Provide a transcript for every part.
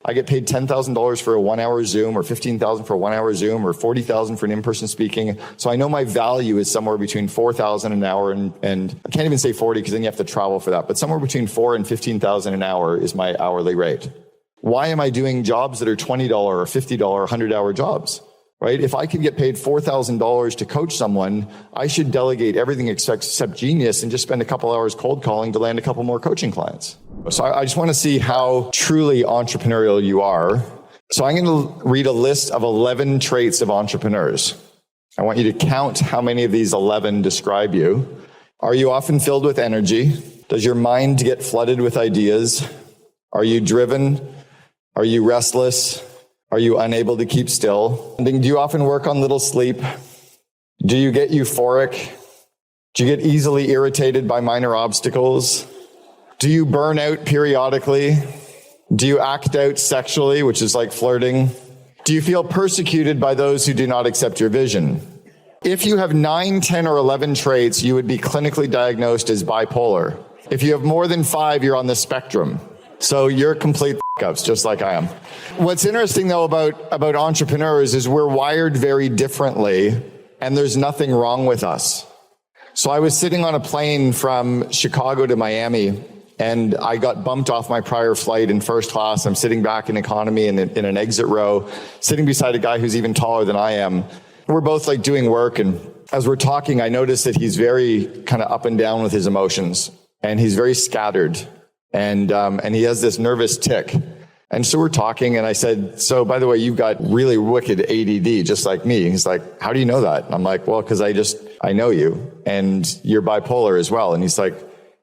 I get paid $10,000 for a 1 hour Zoom, or $15,000 for a 1 hour Zoom, or $40,000 for an in-person speaking. So I know my value is somewhere between $4,000 an hour and I can't even say 40 because then you have to travel for that, but somewhere between $4,000 and $15,000 an hour is my hourly rate. Why am I doing jobs that are $20 or $50 or $100 jobs? Right? If I could get paid $4,000 to coach someone, I should delegate everything except genius and just spend a couple hours cold calling to land a couple more coaching clients. So I just want to see how truly entrepreneurial you are. So I'm going to read a list of 11 traits of entrepreneurs. I want you to count how many of these 11 describe you. Are you often filled with energy? Does your mind get flooded with ideas? Are you driven? Are you restless? Are you unable to keep still? Do you often work on little sleep? Do you get euphoric? Do you get easily irritated by minor obstacles? Do you burn out periodically? Do you act out sexually, which is like flirting? Do you feel persecuted by those who do not accept your vision? If you have 9, 10, or 11 traits, you would be clinically diagnosed as bipolar. If you have more than 5, you're on the spectrum. So you're complete f***ups, just like I am. What's interesting, though, about entrepreneurs is we're wired very differently, and there's nothing wrong with us. So I was sitting on a plane from Chicago to Miami, and I got bumped off my prior flight in first class. I'm sitting back in economy in an exit row, sitting beside a guy who's even taller than I am. We're both like doing work, and as we're talking, I noticed that he's very kind of up and down with his emotions, and he's very scattered. And he has this nervous tic. And so we're talking, and I said, so by the way, you've got really wicked ADD, just like me. He's like, how do you know that? And I'm like, well, because I know you, and you're bipolar as well. And he's like,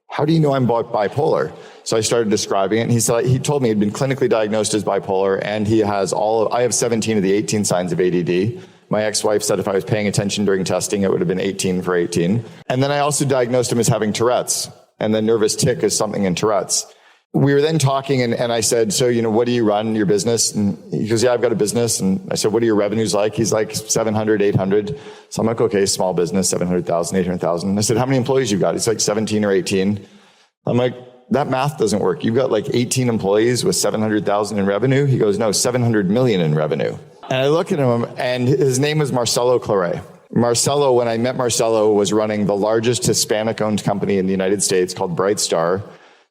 how do you know I'm bipolar? So I started describing it, and he told me he'd been clinically diagnosed as bipolar, and I have 17 of the 18 signs of ADD. My ex-wife said if I was paying attention during testing, it would have been 18 for 18. And then I also diagnosed him as having Tourette's. And the nervous tic is something in Tourette's. We were then talking, and I said, so, what do you run your business? And he goes, yeah, I've got a business. And I said, what are your revenues like? He's like 700, 800. So I'm like, okay, small business, 700,000, 800,000. I said, how many employees you got? He's like 17 or 18. I'm like, that math doesn't work. You've got like 18 employees with 700,000 in revenue. He goes, no, 700 million in revenue. And I look at him, and his name was Marcelo Claret. Marcelo, when I met Marcelo, was running the largest Hispanic-owned company in the United States called Brightstar.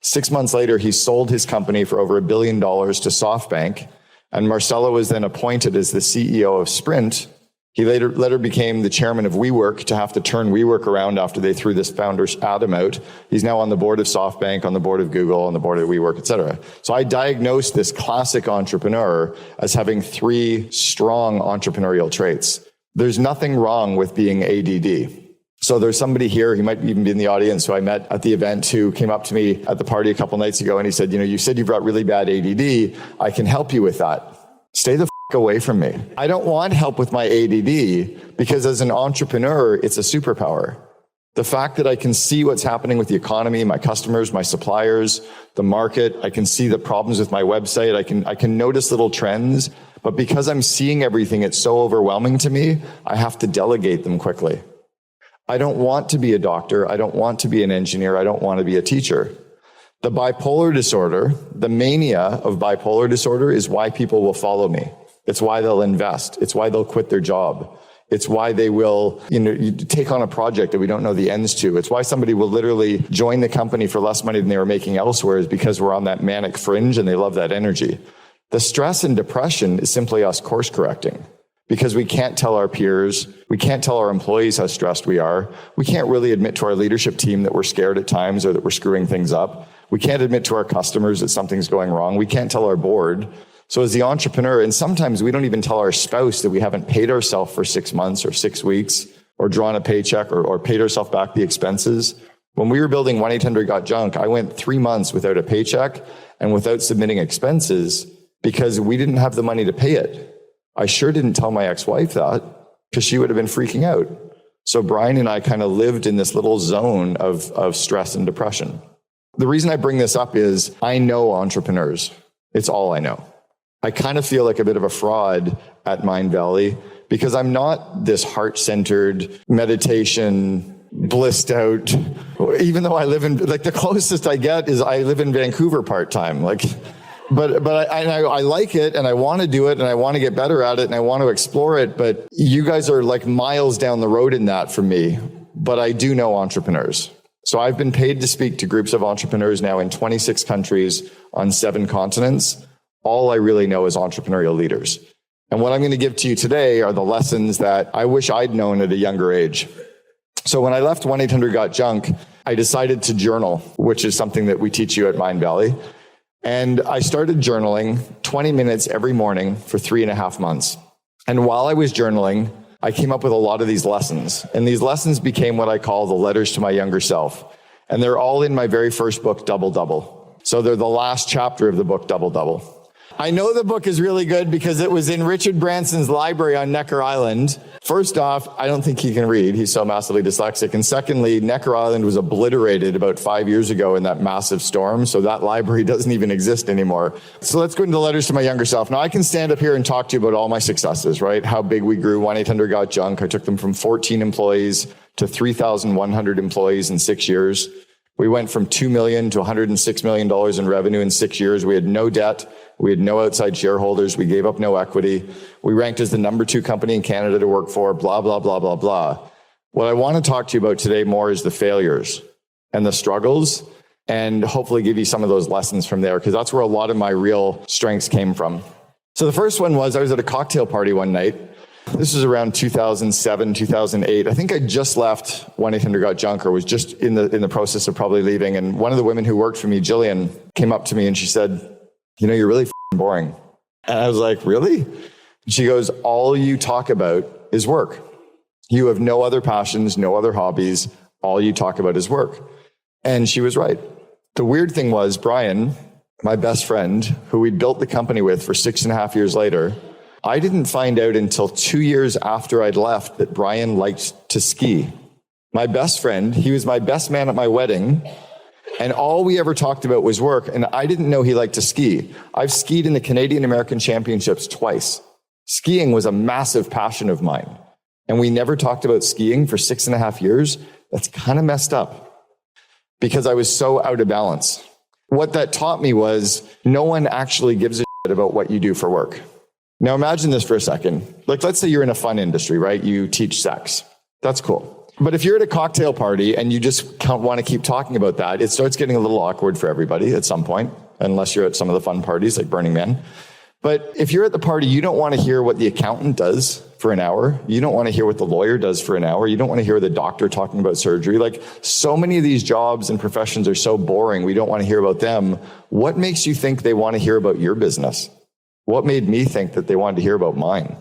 6 months later, he sold his company for over $1 billion to SoftBank, and Marcelo was then appointed as the CEO of Sprint. He later became the chairman of WeWork to have to turn WeWork around after they threw this founder Adam out. He's now on the board of SoftBank, on the board of Google, on the board of WeWork, etc. So I diagnosed this classic entrepreneur as having 3 strong entrepreneurial traits. There's nothing wrong with being ADD. So there's somebody here, he might even be in the audience, who I met at the event, who came up to me at the party a couple nights ago, and he said, you said you've got really bad ADD. I can help you with that. Stay the away from me. I don't want help with my ADD because as an entrepreneur, it's a superpower. The fact that I can see what's happening with the economy, my customers, my suppliers, the market, I can see the problems with my website, I can notice little trends, but because I'm seeing everything, it's so overwhelming to me, I have to delegate them quickly. I don't want to be a doctor, I don't want to be an engineer, I don't want to be a teacher. The bipolar disorder, the mania of bipolar disorder is why people will follow me. It's why they'll invest. It's why they'll quit their job. It's why they will, take on a project that we don't know the ends to. It's why somebody will literally join the company for less money than they were making elsewhere, is because we're on that manic fringe and they love that energy. The stress and depression is simply us course correcting because we can't tell our peers, we can't tell our employees how stressed we are. We can't really admit to our leadership team that we're scared at times or that we're screwing things up. We can't admit to our customers that something's going wrong. We can't tell our board. So as the entrepreneur, and sometimes we don't even tell our spouse that we haven't paid ourselves for 6 months or 6 weeks or drawn a paycheck or paid ourselves back the expenses. When we were building 1-800-GOT-JUNK, I went 3 months without a paycheck and without submitting expenses because we didn't have the money to pay it. I sure didn't tell my ex-wife that because she would have been freaking out. So Brian and I kind of lived in this little zone of stress and depression. The reason I bring this up is I know entrepreneurs. It's all I know. I kind of feel like a bit of a fraud at Mind Valley because I'm not this heart-centered meditation, blissed out, even though I live in, the closest I get is I live in Vancouver part-time. I like it and I want to do it and I want to get better at it and I want to explore it. But you guys are like miles down the road in that for me. But I do know entrepreneurs. So I've been paid to speak to groups of entrepreneurs now in 26 countries on 7 continents. All I really know is entrepreneurial leaders. And what I'm going to give to you today are the lessons that I wish I'd known at a younger age. So when I left 1-800-GOT-JUNK, I decided to journal, which is something that we teach you at Mindvalley. And I started journaling 20 minutes every morning for 3.5 months. And while I was journaling, I came up with a lot of these lessons. And these lessons became what I call the letters to my younger self. And they're all in my very first book, Double Double. So they're the last chapter of the book, Double Double. I know the book is really good because it was in Richard Branson's library on Necker Island. First off, I don't think he can read. He's so massively dyslexic. And secondly, Necker Island was obliterated about 5 years ago in that massive storm. So that library doesn't even exist anymore. So let's go into the letters to my younger self. Now I can stand up here and talk to you about all my successes, right? How big we grew 1-800-GOT-JUNK. I took them from 14 employees to 3,100 employees in 6 years. We went from $2 million to $106 million in revenue in 6 years. We had no debt. We had no outside shareholders. We gave up no equity. We ranked as the number 2 company in Canada to work for, blah, blah, blah, blah, blah. What I want to talk to you about today more is the failures and the struggles, and hopefully give you some of those lessons from there, because that's where a lot of my real strengths came from. So the first one was I was at a cocktail party one night. This was around 2007, 2008. I think I just left 1-800-GOT-JUNK, or was just in the process of probably leaving. And one of the women who worked for me, Jillian, came up to me and she said, "You know, you're really boring." And I was like, "Really?" And she goes, "All you talk about is work. You have no other passions, no other hobbies. All you talk about is work." And she was right. The weird thing was, Brian, my best friend, who we'd built the company with for 6.5 years later, I didn't find out until 2 years after I'd left that Brian liked to ski. My best friend, he was my best man at my wedding, and all we ever talked about was work, and I didn't know he liked to ski. I've skied in the Canadian American Championships twice. Skiing was a massive passion of mine, and we never talked about skiing for 6.5 years. That's kind of messed up because I was so out of balance. What that taught me was no one actually gives a shit about what you do for work. Now imagine this for a second. Like, let's say you're in a fun industry, right? You teach sex. That's cool. But if you're at a cocktail party and you just want to keep talking about that, it starts getting a little awkward for everybody at some point, unless you're at some of the fun parties like Burning Man. But if you're at the party, you don't want to hear what the accountant does for an hour. You don't want to hear what the lawyer does for an hour. You don't want to hear the doctor talking about surgery. Like, so many of these jobs and professions are so boring. We don't want to hear about them. What makes you think they want to hear about your business? What made me think that they wanted to hear about mine?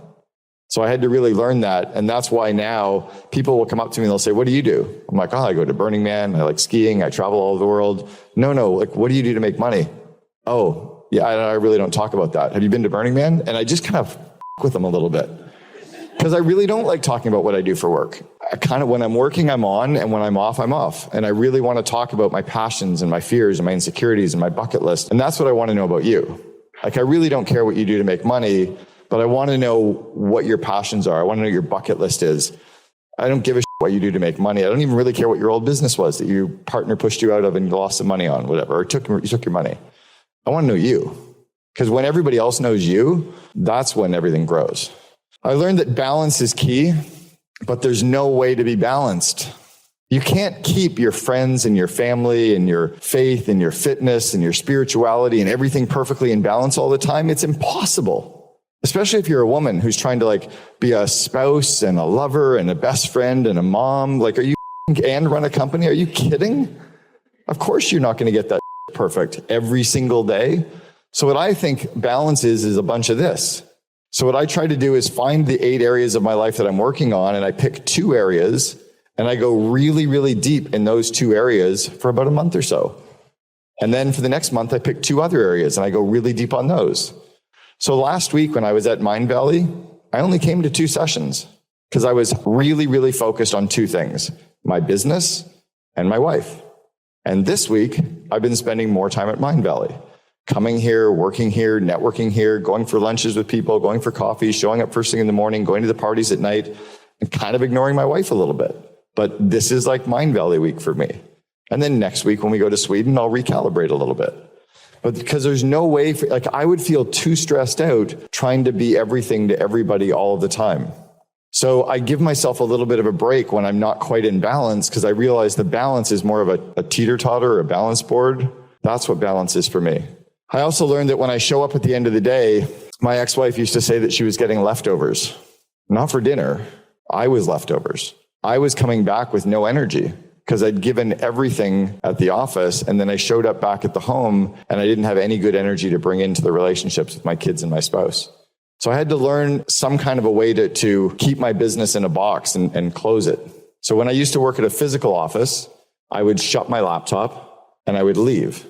So I had to really learn that. And that's why now people will come up to me and they'll say, "What do you do?" I'm like, "Oh, I go to Burning Man. I like skiing. I travel all over the world." No, like, what do you do to make money? "Oh, yeah, I really don't talk about that. Have you been to Burning Man?" And I just kind of with them a little bit because I really don't like talking about what I do for work. I kind of, when I'm working, I'm on, and when I'm off, I'm off. And I really want to talk about my passions and my fears and my insecurities and my bucket list. And that's what I want to know about you. Like, I really don't care what you do to make money, but I want to know what your passions are. I want to know what your bucket list is. I don't give a shit what you do to make money. I don't even really care what your old business was that your partner pushed you out of and you lost some money on, whatever, or you took your money. I want to know you. Because when everybody else knows you, that's when everything grows. I learned that balance is key, but there's no way to be balanced. You can't keep your friends and your family and your faith and your fitness and your spirituality and everything perfectly in balance all the time. It's impossible. Especially if you're a woman who's trying to like be a spouse and a lover and a best friend and a mom. Like, are you and run a company? Are you kidding? Of course you're not going to get that perfect every single day. So what I think balance is a bunch of this. So what I try to do is find the 8 areas of my life that I'm working on, and I pick 2 areas. And I go really, really deep in those 2 areas for about a month or so. And then for the next month, I pick 2 other areas and I go really deep on those. So last week when I was at Mindvalley, I only came to 2 sessions because I was really, really focused on 2 things, my business and my wife. And this week, I've been spending more time at Mindvalley, coming here, working here, networking here, going for lunches with people, going for coffee, showing up first thing in the morning, going to the parties at night, and kind of ignoring my wife a little bit. But this is like Mindvalley week for me. And then next week when we go to Sweden, I'll recalibrate a little bit. But because there's no way, I would feel too stressed out trying to be everything to everybody all of the time. So I give myself a little bit of a break when I'm not quite in balance, because I realize the balance is more of a teeter-totter or a balance board. That's what balance is for me. I also learned that when I show up at the end of the day, my ex-wife used to say that she was getting leftovers. Not for dinner. I was leftovers. I was coming back with no energy because I'd given everything at the office, and then I showed up back at the home and I didn't have any good energy to bring into the relationships with my kids and my spouse. So I had to learn some kind of a way to keep my business in a box and close it. So when I used to work at a physical office, I would shut my laptop and I would leave.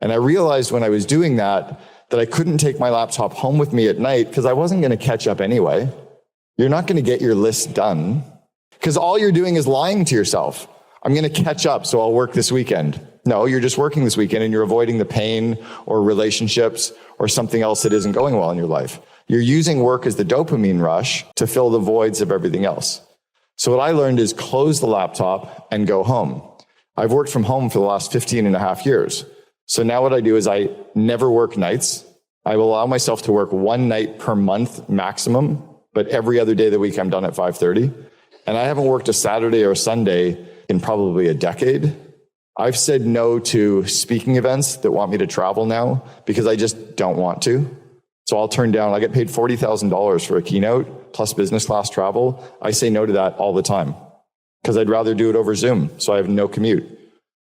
And I realized when I was doing that I couldn't take my laptop home with me at night because I wasn't going to catch up anyway. You're not going to get your list done because all you're doing is lying to yourself. I'm going to catch up, so I'll work this weekend. No, you're just working this weekend and you're avoiding the pain or relationships or something else that isn't going well in your life. You're using work as the dopamine rush to fill the voids of everything else. So what I learned is close the laptop and go home. I've worked from home for the last 15 and a half years. So now what I do is I never work nights. I will allow myself to work one night per month maximum, but every other day of the week I'm done at 5:30. And I haven't worked a Saturday or a Sunday in probably a decade. I've said no to speaking events that want me to travel now because I just don't want to. So I'll turn down, I get paid $40,000 for a keynote plus business class travel. I say no to that all the time because I'd rather do it over Zoom. So I have no commute.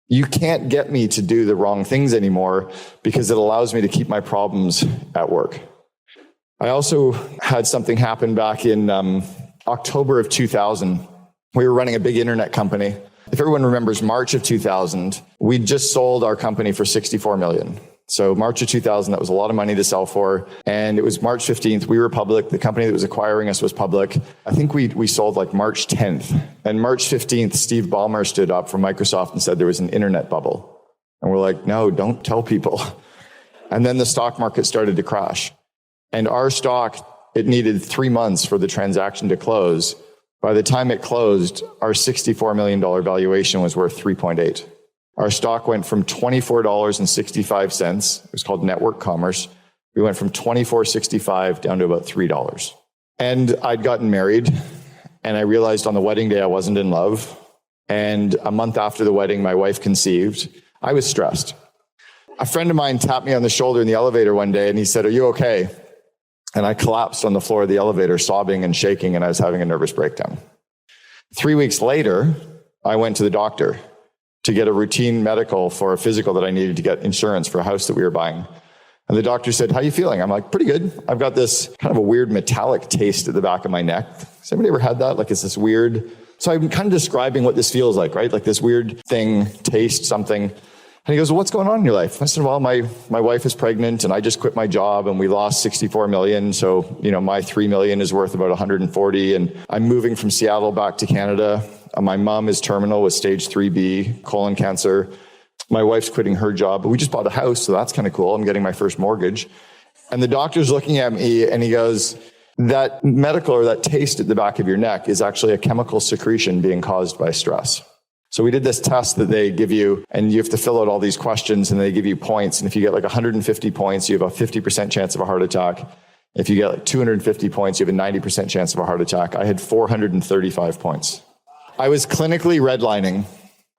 You can't get me to do the wrong things anymore because it allows me to keep my problems at work. I also had something happen back in October of 2000. We were running a big internet company. If everyone remembers March of 2000, we just sold our company for $64 million. So March of 2000, that was a lot of money to sell for. And it was March 15th. We were public. The company that was acquiring us was public. I think we sold like March 10th. And March 15th, Steve Ballmer stood up from Microsoft and said there was an internet bubble. And we're like, no, don't tell people. And then the stock market started to crash. And our stock, it needed 3 months for the transaction to close. By the time it closed, our $64 million valuation was worth 3.8. Our stock went from $24.65. It was called Network Commerce. We went from $24.65 down to about $3. And I'd gotten married, and I realized on the wedding day I wasn't in love. And a month after the wedding, my wife conceived. I was stressed. A friend of mine tapped me on the shoulder in the elevator one day, and he said, "Are you okay?" And I collapsed on the floor of the elevator, sobbing and shaking, and I was having a nervous breakdown. 3 weeks later, I went to the doctor to get a routine medical for a physical that I needed to get insurance for a house that we were buying. And the doctor said, "How are you feeling?" I'm like, "Pretty good. I've got this kind of a weird metallic taste at the back of my neck." Has anybody ever had that? Like it's this weird, so I'm kind of describing what this feels like, right? Like this weird thing, taste, something. And he goes, "Well, what's going on in your life?" I said, "Well, my wife is pregnant and I just quit my job and we lost 64 million. So, my 3 million is worth about 140. And I'm moving from Seattle back to Canada. My mom is terminal with stage 3B colon cancer. My wife's quitting her job, but we just bought a house. So that's kind of cool. I'm getting my first mortgage." And the doctor's looking at me and he goes, "That medical or that taste at the back of your neck is actually a chemical secretion being caused by stress." So we did this test that they give you, and you have to fill out all these questions, and they give you points. And if you get like 150 points, you have a 50% chance of a heart attack. If you get like 250 points, you have a 90% chance of a heart attack. I had 435 points. I was clinically redlining.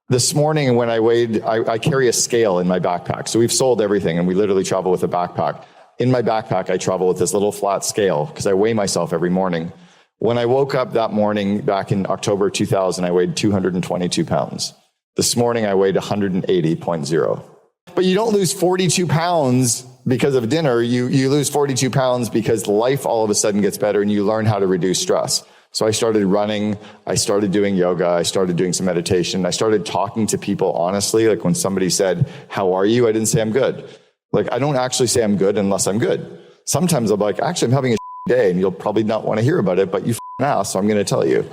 This morning when I weighed, I carry a scale in my backpack. So we've sold everything, and we literally travel with a backpack. In my backpack, I travel with this little flat scale because I weigh myself every morning. When I woke up that morning back in October 2000, I weighed 222 pounds. This morning, I weighed 180.0. But you don't lose 42 pounds because of dinner. You lose 42 pounds because life all of a sudden gets better and you learn how to reduce stress. So I started running. I started doing yoga. I started doing some meditation. I started talking to people honestly. Like when somebody said, "How are you?" I didn't say I'm good. Like I don't actually say I'm good unless I'm good. Sometimes I'm like, "Actually, I'm having a day," and you'll probably not want to hear about it, but you asked, so I'm going to tell you.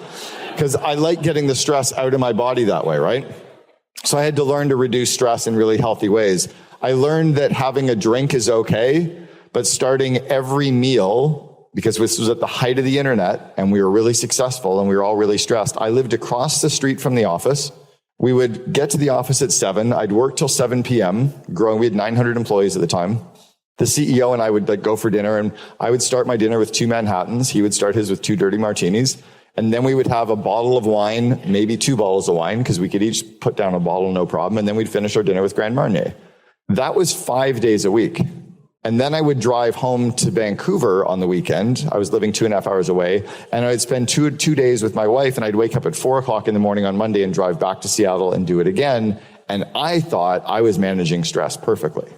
Because I like getting the stress out of my body that way, right? So I had to learn to reduce stress in really healthy ways. I learned that having a drink is okay, but starting every meal, because this was at the height of the internet, and we were really successful, and we were all really stressed. I lived across the street from the office. We would get to the office at 7. I'd work till 7 p.m. growing. We had 900 employees at the time. The CEO and I would go for dinner, and I would start my dinner with 2 Manhattans. He would start his with 2 dirty martinis. And then we would have a bottle of wine, maybe 2 bottles of wine, because we could each put down a bottle, no problem. And then we'd finish our dinner with Grand Marnier. That was 5 days a week. And then I would drive home to Vancouver on the weekend. I was living 2.5 hours away, and I'd spend two days with my wife, and I'd wake up at 4 o'clock in the morning on Monday and drive back to Seattle and do it again. And I thought I was managing stress perfectly.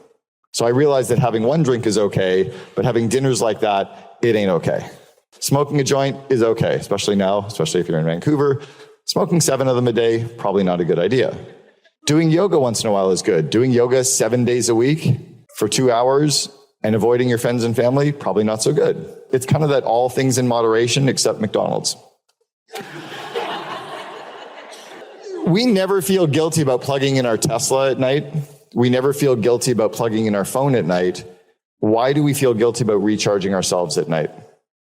So I realized that having 1 drink is okay, but having dinners like that, it ain't okay. Smoking a joint is okay, especially now, especially if you're in Vancouver. Smoking 7 of them a day, probably not a good idea. Doing yoga once in a while is good. Doing yoga 7 days a week for 2 hours and avoiding your friends and family, probably not so good. It's kind of that all things in moderation except McDonald's. We never feel guilty about plugging in our Tesla at night. We never feel guilty about plugging in our phone at night. Why do we feel guilty about recharging ourselves at night?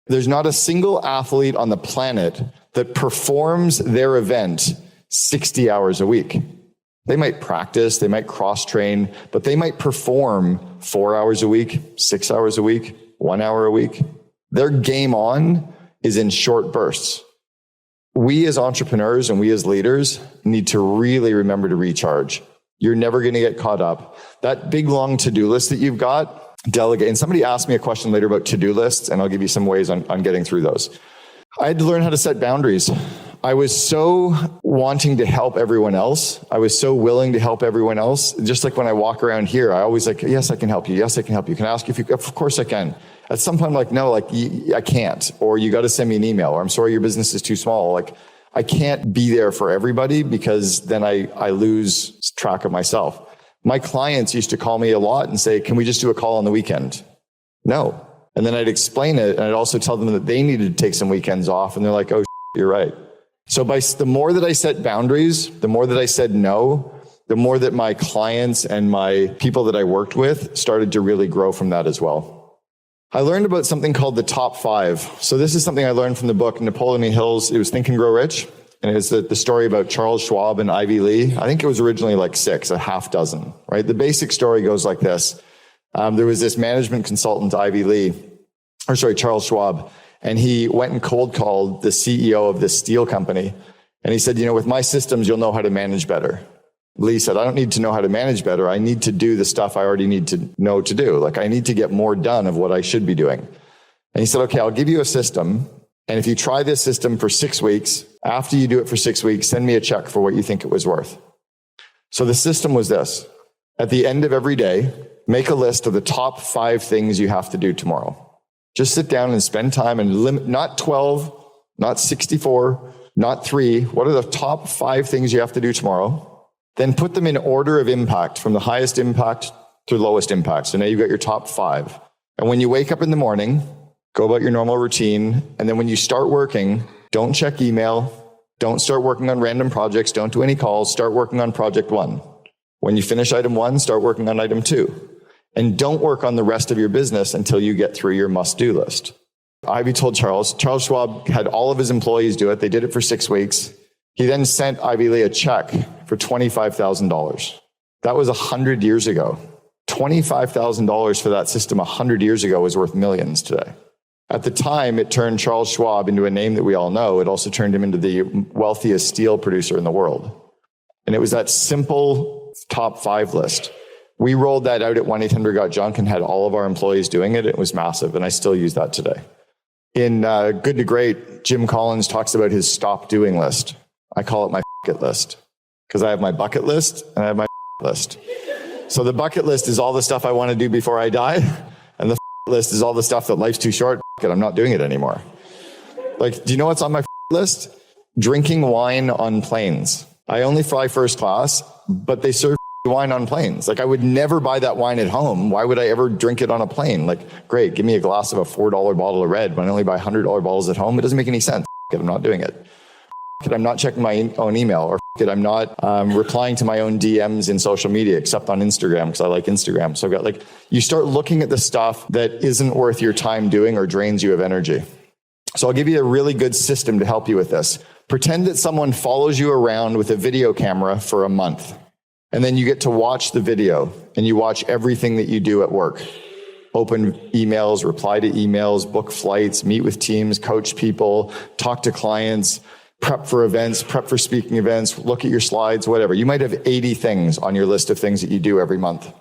There's not a single athlete on the planet that performs their event 60 hours a week. They might practice, they might cross-train, but they might perform 4 hours a week, 6 hours a week, 1 hour a week. Their game on is in short bursts. We as entrepreneurs and we as leaders need to really remember to recharge. You're never going to get caught up. That big, long to-do list that you've got, delegate. And somebody asked me a question later about to-do lists, and I'll give you some ways on getting through those. I had to learn how to set boundaries. I was so wanting to help everyone else. I was so willing to help everyone else. Just like when I walk around here, I always yes, I can help you. Yes, I can help you. Can I ask you if you, of course I can. At some point I'm like, no, I can't. Or you got to send me an email, or I'm sorry, your business is too small. I can't be there for everybody, because then I lose track of myself. My clients used to call me a lot and say, can we just do a call on the weekend? No. And then I'd explain it, and I'd also tell them that they needed to take some weekends off. And they're like, oh, you're right. So the more that I set boundaries, the more that I said no, the more that my clients and my people that I worked with started to really grow from that as well. I learned about something called the top 5. So this is something I learned from the book Napoleon Hill's. It was Think and Grow Rich. And it was the story about Charles Schwab and Ivy Lee. I think it was originally 6, a half dozen, right? The basic story goes like this. There was this management consultant, Charles Schwab. And he went and cold called the CEO of this steel company. And he said, with my systems, you'll know how to manage better. Lee said, I don't need to know how to manage better. I need to do the stuff I already need to know to do. I need to get more done of what I should be doing. And he said, okay, I'll give you a system. And if you try this system for 6 weeks, after you do it for 6 weeks, send me a check for what you think it was worth. So the system was this. At the end of every day, make a list of the top 5 things you have to do tomorrow. Just sit down and spend time and limit, not 12, not 64, not 3. What are the top 5 things you have to do tomorrow? Then put them in order of impact, from the highest impact to lowest impact. So now you've got your top 5. And when you wake up in the morning, go about your normal routine. And then when you start working, don't check email. Don't start working on random projects. Don't do any calls. Start working on project 1. When you finish item 1, start working on item 2. And don't work on the rest of your business until you get through your must-do list. Ivy told Charles Schwab had all of his employees do it. They did it for 6 weeks. He then sent Ivy Lee a check for $25,000. That was 100 years ago. $25,000 for that system 100 years ago is worth millions today. At the time, it turned Charles Schwab into a name that we all know. It also turned him into the wealthiest steel producer in the world. And it was that simple top 5 list. We rolled that out at 1-800-GOT-JUNK and had all of our employees doing it. It was massive, and I still use that today. In Good to Great, Jim Collins talks about his stop doing list. I call it my bucket list, because I have my bucket list and I have my list. So the bucket list is all the stuff I want to do before I die, and the list is all the stuff that life's too short, and I'm not doing it anymore. Do you know what's on my list? Drinking wine on planes. I only fly first class, but they serve wine on planes. I would never buy that wine at home. Why would I ever drink it on a plane? Great, give me a glass of a $4 bottle of red when I only buy $100 bottles at home. It doesn't make any sense. I'm not doing it. I'm not checking my own email, or I'm not replying to my own DMs in social media, except on Instagram, because I like Instagram. So I've got you start looking at the stuff that isn't worth your time doing or drains you of energy. So I'll give you a really good system to help you with this. Pretend that someone follows you around with a video camera for a month, and then you get to watch the video and you watch everything that you do at work. Open emails, reply to emails, book flights, meet with teams, coach people, talk to clients, prep for events, prep for speaking events, look at your slides, whatever. You might have 80 things on your list of things that you do every month.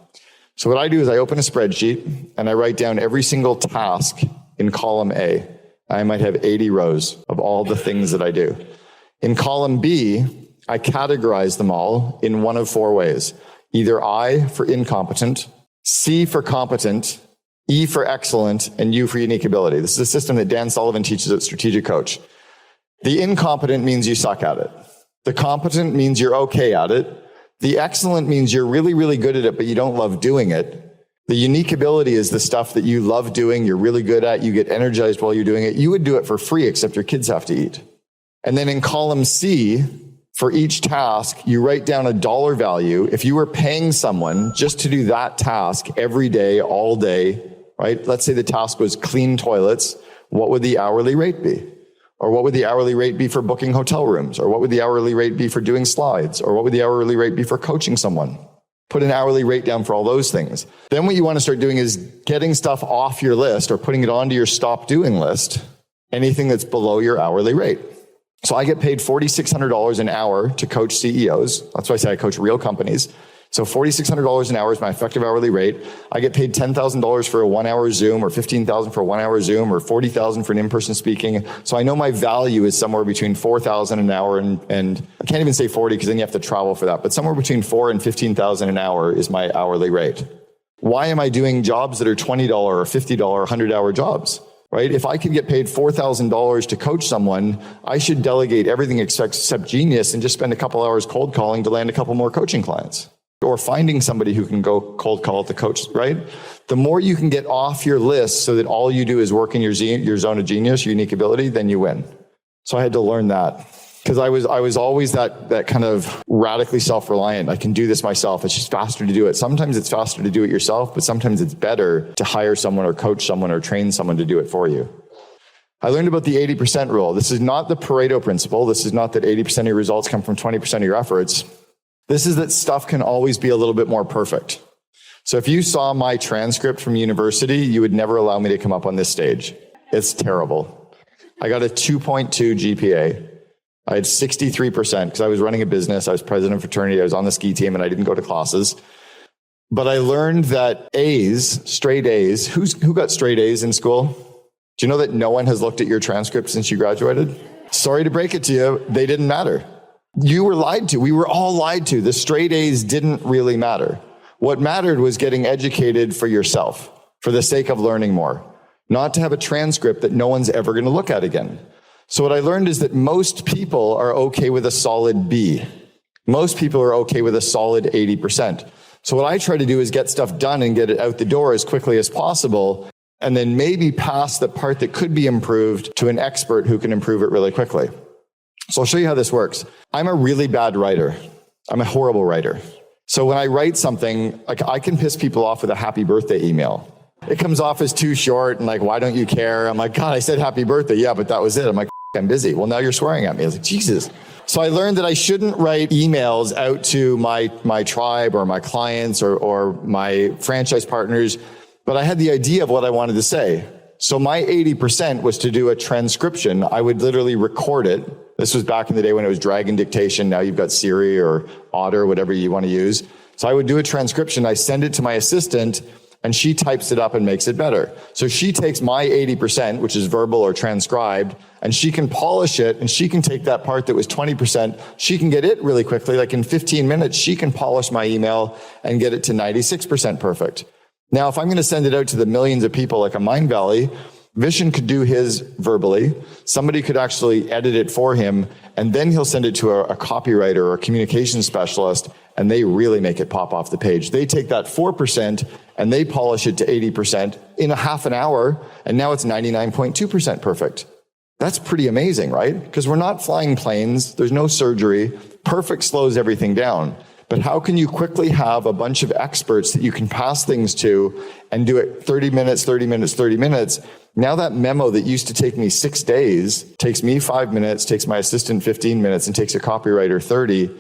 So what I do is I open a spreadsheet and I write down every single task in column A. I might have 80 rows of all the things that I do. In column B, I categorize them all in one of 4 ways. Either I for incompetent, C for competent, E for excellent, and U for unique ability. This is a system that Dan Sullivan teaches at Strategic Coach. The incompetent means you suck at it. The competent means you're okay at it. The excellent means you're really, really good at it, but you don't love doing it. The unique ability is the stuff that you love doing, you're really good at, you get energized while you're doing it. You would do it for free, except your kids have to eat. And then in column C, for each task, you write down a dollar value. If you were paying someone just to do that task every day, all day, right? Let's say the task was clean toilets. What would the hourly rate be? Or what would the hourly rate be for booking hotel rooms? Or what would the hourly rate be for doing slides? Or what would the hourly rate be for coaching someone? Put an hourly rate down for all those things. Then what you want to start doing is getting stuff off your list or putting it onto your stop doing list, anything that's below your hourly rate. So I get paid $4,600 an hour to coach CEOs. That's why I say I coach real companies. So $4,600 an hour is my effective hourly rate. I get paid $10,000 for a 1-hour Zoom, or $15,000 for a 1-hour Zoom, or $40,000 for an in-person speaking. So I know my value is somewhere between $4,000 an hour and I can't even say 40 because then you have to travel for that. But somewhere between $4,000 and $15,000 an hour is my hourly rate. Why am I doing jobs that are $20 or $50 or 100-hour jobs? Right? If I could get paid $4,000 to coach someone, I should delegate everything except genius and just spend a couple hours cold calling to land a couple more coaching clients. Or finding somebody who can go cold call at the coach, right? The more you can get off your list so that all you do is work in your zone of genius, your unique ability, then you win. So I had to learn that because I was always that kind of radically self-reliant. I can do this myself. It's just faster to do it. Sometimes it's faster to do it yourself, but sometimes it's better to hire someone or coach someone or train someone to do it for you. I learned about the 80% rule. This is not the Pareto principle. This is not that 80% of your results come from 20% of your efforts. This is that stuff can always be a little bit more perfect. So if you saw my transcript from university, you would never allow me to come up on this stage. It's terrible. I got a 2.2 GPA. I had 63% because I was running a business. I was president of fraternity. I was on the ski team and I didn't go to classes. But I learned that A's, straight A's, who got straight A's in school? Do you know that no one has looked at your transcript since you graduated? Sorry to break it to you, they didn't matter. You were lied to. We were all lied to. The straight A's didn't really matter. What mattered was getting educated for yourself, for the sake of learning more, not to have a transcript that no one's ever going to look at again. So what I learned is that most people are okay with a solid B. Most people are okay with a solid 80%. So what I try to do is get stuff done and get it out the door as quickly as possible, and then maybe pass the part that could be improved to an expert who can improve it really quickly. So I'll show you how this works. I'm a really bad writer. I'm a horrible writer. So when I write something, like I can piss people off with a happy birthday email. It comes off as too short and like, why don't you care? I'm like, God, I said happy birthday. Yeah, but that was it. I'm like, I'm busy. Well, now you're swearing at me. I was like, Jesus. So I learned that I shouldn't write emails out to my tribe or my clients or my franchise partners, but I had the idea of what I wanted to say. So my 80% was to do a transcription. I would literally record it. This was back in the day when it was Dragon Dictation. Now you've got Siri or Otter, whatever you want to use. So I would do a transcription. I send it to my assistant and she types it up and makes it better. So she takes my 80%, which is verbal or transcribed, and she can polish it and she can take that part that was 20%. She can get it really quickly. Like in 15 minutes, she can polish my email and get it to 96% perfect. Now, if I'm going to send it out to the millions of people like a Mind Valley, Vishen could do his verbally. Somebody could actually edit it for him, and then he'll send it to a copywriter or a communications specialist, and they really make it pop off the page. They take that 4% and they polish it to 80% in a half an hour, and now it's 99.2% perfect. That's pretty amazing, right? Because we're not flying planes. There's no surgery. Perfect slows everything down. But how can you quickly have a bunch of experts that you can pass things to and do it 30 minutes, 30 minutes, 30 minutes? Now that memo that used to take me 6 days takes me 5 minutes, takes my assistant 15 minutes, and takes a copywriter 30,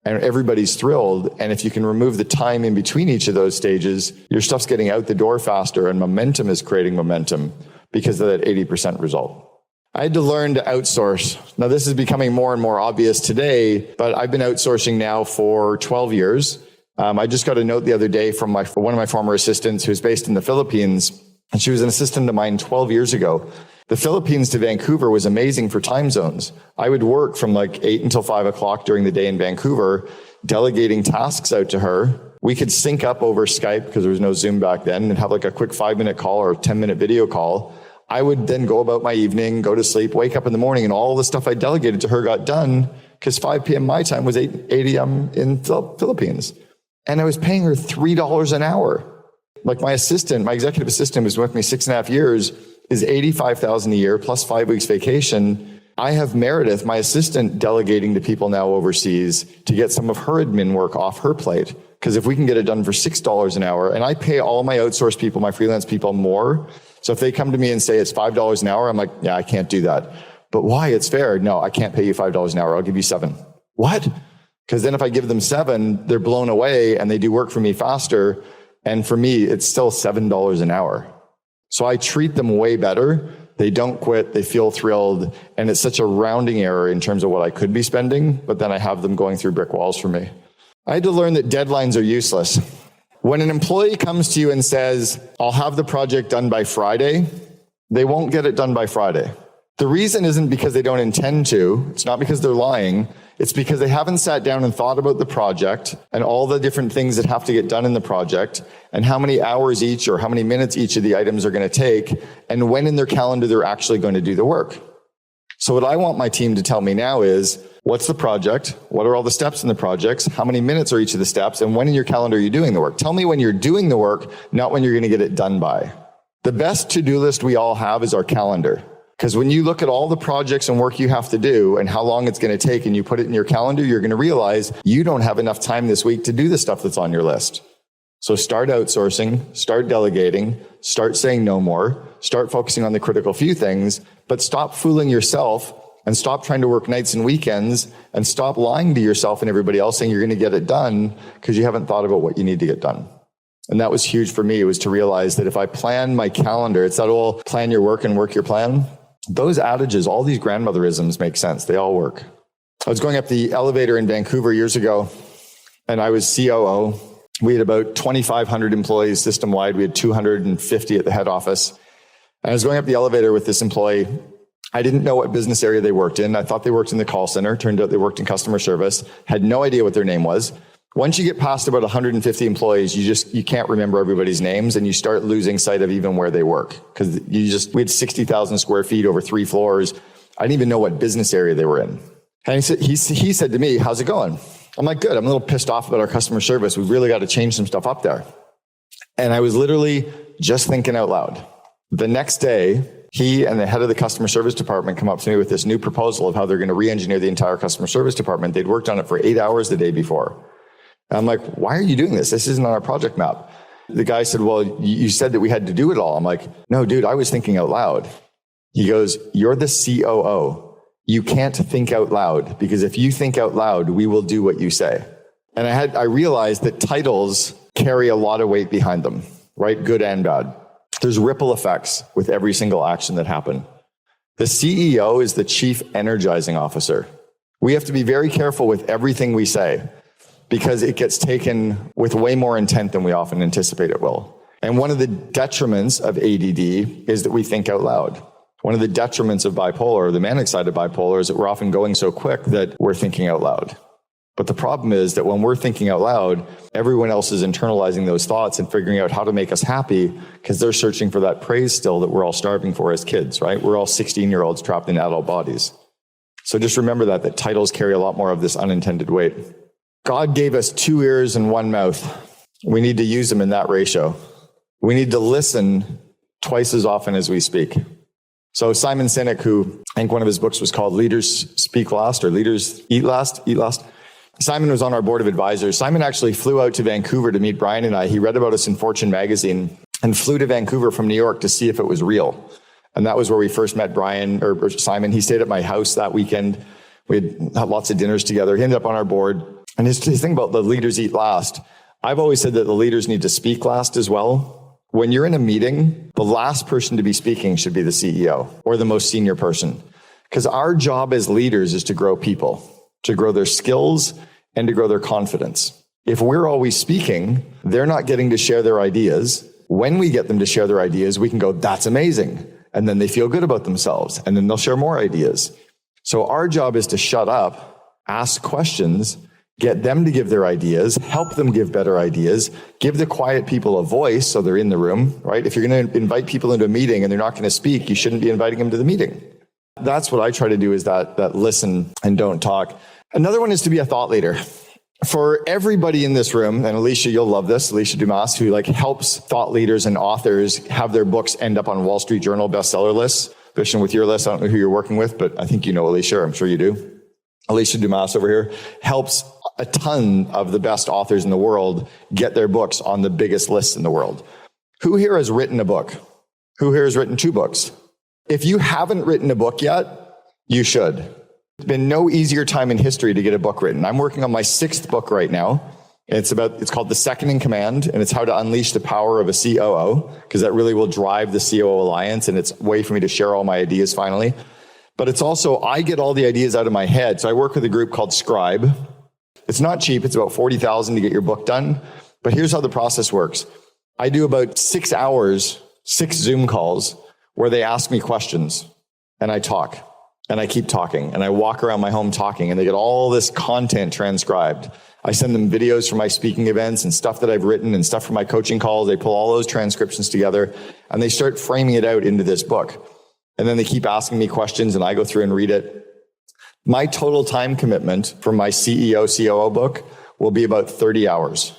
and everybody's thrilled. And if you can remove the time in between each of those stages, your stuff's getting out the door faster, and momentum is creating momentum because of that 80% result. I had to learn to outsource. Now, this is becoming more and more obvious today, but I've been outsourcing now for 12 years. I just got a note the other day from one of my former assistants who's based in the Philippines, and she was an assistant of mine 12 years ago. The Philippines to Vancouver was amazing for time zones. I would work from like 8 until 5 o'clock during the day in Vancouver, delegating tasks out to her. We could sync up over Skype because there was no Zoom back then and have like a quick 5-minute call or a 10-minute video call. I would then go about my evening, go to sleep, wake up in the morning, and all the stuff I delegated to her got done because 5 p.m. my time was 8 a.m. in the Philippines. And I was paying her $3 an hour. Like my assistant, my executive assistant who's with me 6.5 years is $85,000 a year plus 5 weeks vacation. I have Meredith, my assistant, delegating to people now overseas to get some of her admin work off her plate. Because if we can get it done for $6 an hour, and I pay all my outsourced people, my freelance people more. So if they come to me and say it's $5 an hour, I'm like, yeah, I can't do that. But why? It's fair. No, I can't pay you $5 an hour. I'll give you $7. What? Because then if I give them $7, they're blown away and they do work for me faster. And for me, it's still $7 an hour. So I treat them way better. They don't quit. They feel thrilled. And it's such a rounding error in terms of what I could be spending, but then I have them going through brick walls for me. I had to learn that deadlines are useless. When an employee comes to you and says, I'll have the project done by Friday, they won't get it done by Friday. The reason isn't because they don't intend to. It's not because they're lying. It's because they haven't sat down and thought about the project and all the different things that have to get done in the project and how many hours each or how many minutes each of the items are going to take and when in their calendar they're actually going to do the work. So what I want my team to tell me now is, what's the project? What are all the steps in the projects? How many minutes are each of the steps? And when in your calendar are you doing the work? Tell me when you're doing the work, not when you're going to get it done by. The best to-do list we all have is our calendar. Because when you look at all the projects and work you have to do and how long it's going to take and you put it in your calendar, you're going to realize you don't have enough time this week to do the stuff that's on your list. So start outsourcing, start delegating, start saying no more, start focusing on the critical few things, but stop fooling yourself and stop trying to work nights and weekends and stop lying to yourself and everybody else saying you're going to get it done because you haven't thought about what you need to get done. And that was huge for me. It was to realize that if I plan my calendar, it's that old plan your work and work your plan. Those adages, all these grandmotherisms make sense. They all work. I was going up the elevator in Vancouver years ago and I was COO. We had about 2,500 employees system-wide. We had 250 at the head office. And I was going up the elevator with this employee. I didn't know what business area they worked in. I thought they worked in the call center. Turned out they worked in customer service. Had no idea what their name was. Once you get past about 150 employees, you can't remember everybody's names and you start losing sight of even where they work. Because we had 60,000 square feet over 3 floors. I didn't even know what business area they were in. And he said to me, how's it going? I'm like, good. I'm a little pissed off about our customer service. We've really got to change some stuff up there. And I was literally just thinking out loud. The next day, he and the head of the customer service department come up to me with this new proposal of how they're going to re-engineer the entire customer service department. They'd worked on it for 8 hours the day before. And I'm like, why are you doing this? This isn't on our project map. The guy said, well, you said that we had to do it all. I'm like, no, dude, I was thinking out loud. He goes, you're the COO. You can't think out loud because if you think out loud, we will do what you say. And I realized that titles carry a lot of weight behind them, right? Good and bad. There's ripple effects with every single action that happen. The CEO is the chief energizing officer. We have to be very careful with everything we say because it gets taken with way more intent than we often anticipate it will. And one of the detriments of ADD is that we think out loud. One of the detriments of bipolar, the manic side of bipolar, is that we're often going so quick that we're thinking out loud. But the problem is that when we're thinking out loud, everyone else is internalizing those thoughts and figuring out how to make us happy because they're searching for that praise still that we're all starving for as kids, right? We're all 16-year-olds trapped in adult bodies. So just remember that titles carry a lot more of this unintended weight. God gave us 2 ears and 1 mouth. We need to use them in that ratio. We need to listen twice as often as we speak. So Simon Sinek, who I think one of his books was called Leaders Speak Last or Leaders Eat Last. Simon was on our board of advisors. Simon actually flew out to Vancouver to meet Brian and I. He read about us in Fortune magazine and flew to Vancouver from New York to see if it was real. And that was where we first met Brian or Simon. He stayed at my house that weekend. We had lots of dinners together. He ended up on our board. And his thing about the leaders eat last, I've always said that the leaders need to speak last as well. When you're in a meeting, the last person to be speaking should be the CEO or the most senior person. Because our job as leaders is to grow people, to grow their skills and to grow their confidence. If we're always speaking, they're not getting to share their ideas. When we get them to share their ideas, we can go, that's amazing. And then they feel good about themselves. And then they'll share more ideas. So our job is to shut up, ask questions, get them to give their ideas, help them give better ideas, give the quiet people a voice so they're in the room, right? If you're going to invite people into a meeting and they're not going to speak, you shouldn't be inviting them to the meeting. That's what I try to do, is that listen and don't talk. Another one is to be a thought leader. For everybody in this room, and Alicia, you'll love this, Alicia Dumas, who helps thought leaders and authors have their books end up on Wall Street Journal bestseller lists. Especially with your list, I don't know who you're working with, but I think you know Alicia, or I'm sure you do. Alicia Dumas over here helps a ton of the best authors in the world get their books on the biggest lists in the world. Who here has written a book? Who here has written 2 books? If you haven't written a book yet, you should. There's been no easier time in history to get a book written. I'm working on my 6th book right now. It's called The Second in Command, and it's how to unleash the power of a COO, because that really will drive the COO Alliance, and it's a way for me to share all my ideas finally. But it's also, I get all the ideas out of my head. So I work with a group called Scribe. It's not cheap. It's about $40,000 to get your book done. But here's how the process works. I do about 6 hours, 6 Zoom calls, where they ask me questions, and I talk, and I keep talking, and I walk around my home talking, and they get all this content transcribed. I send them videos from my speaking events and stuff that I've written and stuff from my coaching calls. They pull all those transcriptions together, and they start framing it out into this book. And then they keep asking me questions, and I go through and read it. My total time commitment for my CEO, COO book will be about 30 hours.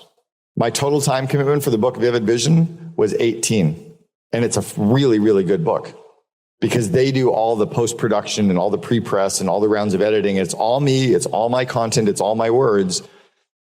My total time commitment for the book Vivid Vision was 18. And it's a really, really good book because they do all the post-production and all the pre-press and all the rounds of editing. It's all me. It's all my content. It's all my words.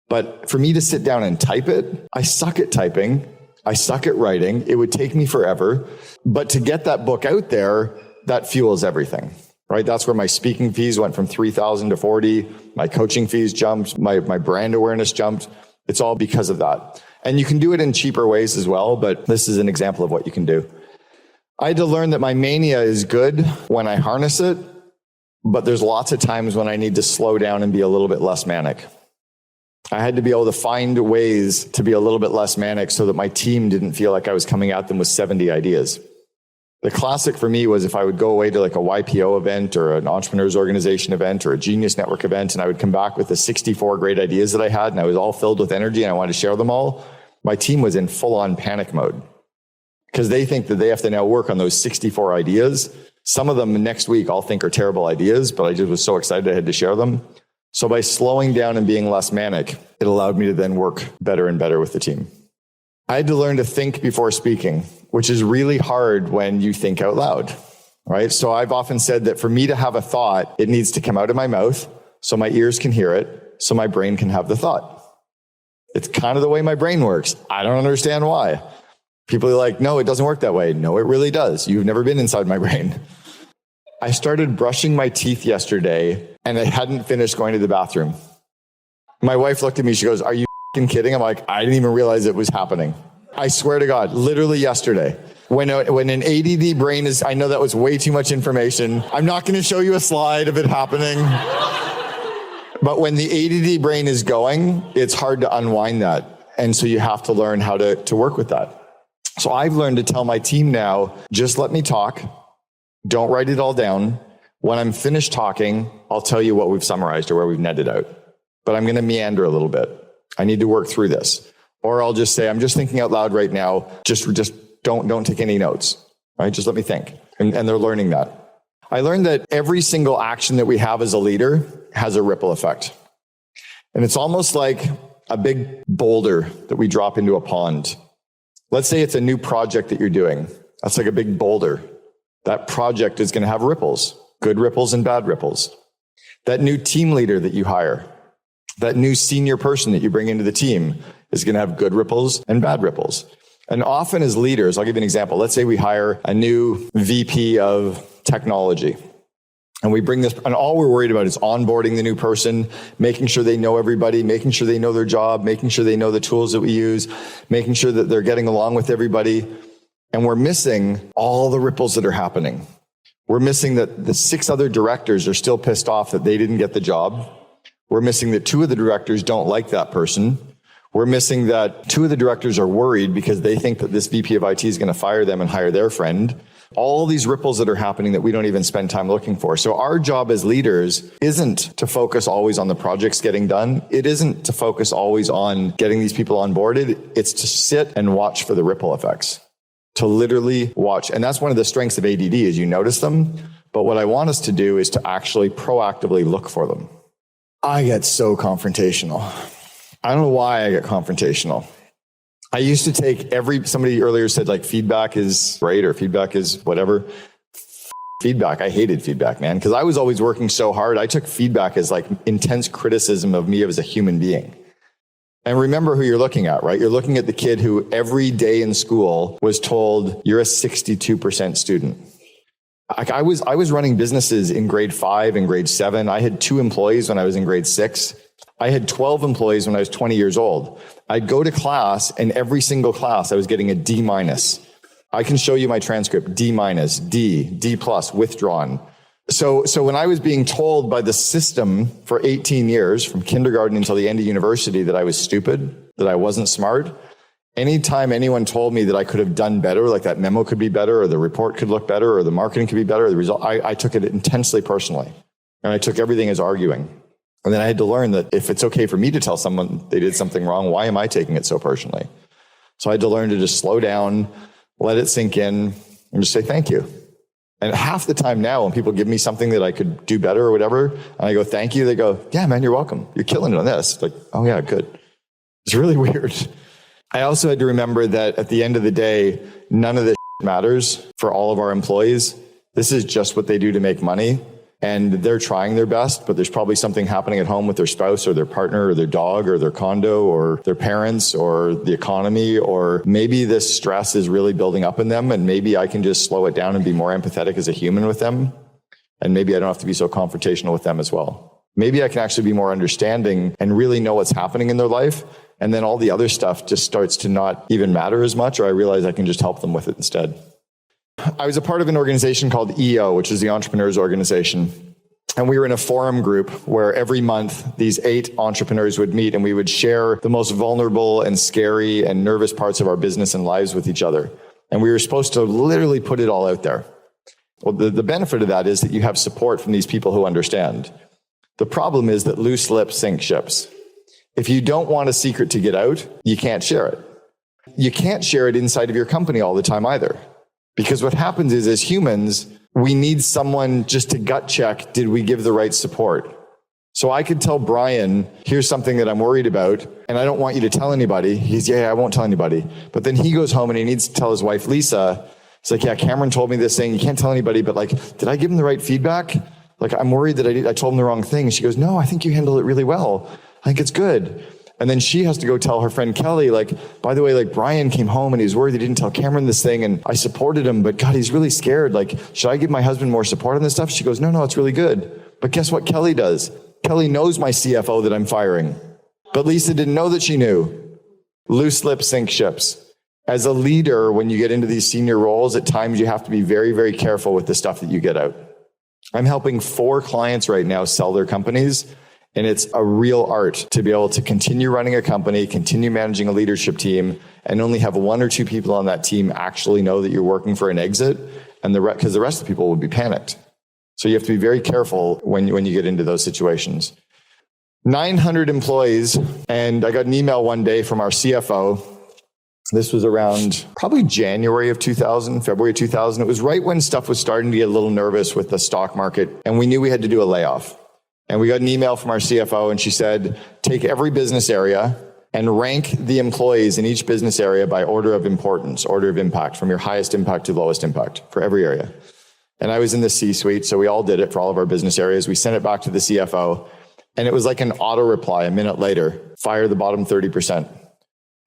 But for me to sit down and type it, I suck at typing. I suck at writing. It would take me forever. But to get that book out there, that fuels everything, right? That's where my speaking fees went from $3,000 to $40,000. My coaching fees jumped. My brand awareness jumped. It's all because of that. And you can do it in cheaper ways as well, but this is an example of what you can do. I had to learn that my mania is good when I harness it, but there's lots of times when I need to slow down and be a little bit less manic. I had to be able to find ways to be a little bit less manic so that my team didn't feel like I was coming at them with 70 ideas. The classic for me was if I would go away to like a YPO event or an entrepreneurs organization event or a Genius Network event, and I would come back with the 64 great ideas that I had, and I was all filled with energy and I wanted to share them all. My team was in full on panic mode because they think that they have to now work on those 64 ideas. Some of them next week I'll think are terrible ideas, but I just was so excited I had to share them. So by slowing down and being less manic, it allowed me to then work better and better with the team. I had to learn to think before speaking, which is really hard when you think out loud, right? So I've often said that for me to have a thought, it needs to come out of my mouth so my ears can hear it, so my brain can have the thought. It's kind of the way my brain works. I don't understand why. People are like, no, it doesn't work that way. No, it really does. You've never been inside my brain. I started brushing my teeth yesterday and I hadn't finished going to the bathroom. My wife looked at me, she goes, are you kidding? I'm like, I didn't even realize it was happening. I swear to God, literally yesterday. When an ADD brain is, I know that was way too much information. I'm not going to show you a slide of it happening. But when the ADD brain is going, it's hard to unwind that. And so you have to learn how to work with that. So I've learned to tell my team now, just let me talk. Don't write it all down. When I'm finished talking, I'll tell you what we've summarized or where we've netted out. But I'm going to meander a little bit. I need to work through this. Or I'll just say, I'm just thinking out loud right now. Just don't take any notes, right? Just let me think. And they're learning that. I learned that every single action that we have as a leader has a ripple effect. And it's almost like a big boulder that we drop into a pond. Let's say it's a new project that you're doing. That's like a big boulder. That project is going to have ripples, good ripples and bad ripples. That new team leader that you hire, That new senior person that you bring into the team is going to have good ripples and bad ripples. And often as leaders, I'll give you an example. Let's say we hire a new VP of technology. And we bring this, and all we're worried about is onboarding the new person, making sure they know everybody, making sure they know their job, making sure they know the tools that we use, making sure that they're getting along with everybody. And we're missing all the ripples that are happening. We're missing that the 6 other directors are still pissed off that they didn't get the job. We're missing that 2 of the directors don't like that person. We're missing that 2 of the directors are worried because they think that this VP of IT is going to fire them and hire their friend. All these ripples that are happening that we don't even spend time looking for. So our job as leaders isn't to focus always on the projects getting done. It isn't to focus always on getting these people onboarded. It's to sit and watch for the ripple effects, to literally watch. And that's one of the strengths of ADD is you notice them. But what I want us to do is to actually proactively look for them. I get so confrontational. I don't know why I get confrontational. I used to take somebody earlier said like feedback is great or feedback is whatever. Feedback. I hated feedback, man, because I was always working so hard. I took feedback as like intense criticism of me as a human being. And remember who you're looking at, right? You're looking at the kid who every day in school was told you're a 62% student. Like I was running businesses in grade 5 and grade 7. I had 2 employees when I was in grade 6. I had 12 employees when I was 20 years old. I'd go to class and every single class I was getting a D-. I can show you my transcript, D-, D+, withdrawn. So when I was being told by the system for 18 years, from kindergarten until the end of university, that I was stupid, that I wasn't smart, anytime anyone told me that I could have done better, like that memo could be better, or the report could look better, or the marketing could be better, or the result, I took it intensely personally. And I took everything as arguing. And then I had to learn that if it's okay for me to tell someone they did something wrong, why am I taking it so personally? So I had to learn to just slow down, let it sink in, and just say thank you. And half the time now, when people give me something that I could do better or whatever, and I go, thank you, they go, yeah, man, you're welcome. You're killing it on this. Like, oh yeah, good. It's really weird. I also had to remember that at the end of the day, none of this matters for all of our employees. This is just what they do to make money. And they're trying their best, but there's probably something happening at home with their spouse or their partner or their dog or their condo or their parents or the economy, or maybe this stress is really building up in them, and maybe I can just slow it down and be more empathetic as a human with them. And maybe I don't have to be so confrontational with them as well. Maybe I can actually be more understanding and really know what's happening in their life. And then all the other stuff just starts to not even matter as much, or I realize I can just help them with it instead. I was a part of an organization called EO, which is the Entrepreneurs Organization. And we were in a forum group where every month these 8 entrepreneurs would meet and we would share the most vulnerable and scary and nervous parts of our business and lives with each other. And we were supposed to literally put it all out there. Well, the benefit of that is that you have support from these people who understand. The problem is that loose lips sink ships. If you don't want a secret to get out, you can't share it. You can't share it inside of your company all the time either. Because what happens is, as humans, we need someone just to gut check, did we give the right support? So I could tell Brian, here's something that I'm worried about, and I don't want you to tell anybody. He's, yeah, I won't tell anybody. But then he goes home and he needs to tell his wife, Lisa. He's like, yeah, Cameron told me this thing. You can't tell anybody, but like, did I give him the right feedback? Like, I'm worried that I told him the wrong thing. She goes, no, I think you handled it really well. I think it's good. And then she has to go tell her friend Kelly, like, by the way, like Brian came home and he's worried he didn't tell Cameron this thing, and I supported him, but God, he's really scared. Like, should I give my husband more support on this stuff? She goes, no, it's really good. But guess what Kelly does? Kelly knows my CFO that I'm firing. But Lisa didn't know that she knew. Loose lips sink ships. As a leader, when you get into these senior roles, at times you have to be very, very careful with the stuff that you get out. I'm helping 4 clients right now sell their companies. And it's a real art to be able to continue running a company, continue managing a leadership team, and only have 1 or 2 people on that team actually know that you're working for an exit, and because the rest of the people would be panicked. So you have to be very careful when you get into those situations. 900 employees, and I got an email one day from our CFO. This was around probably January of 2000, February of 2000. It was right when stuff was starting to get a little nervous with the stock market, and we knew we had to do a layoff. And we got an email from our CFO, and she said, take every business area and rank the employees in each business area by order of importance, order of impact, from your highest impact to lowest impact for every area. And I was in the C-suite, so we all did it for all of our business areas. We sent it back to the CFO. And it was like an auto reply a minute later, fire the bottom 30%.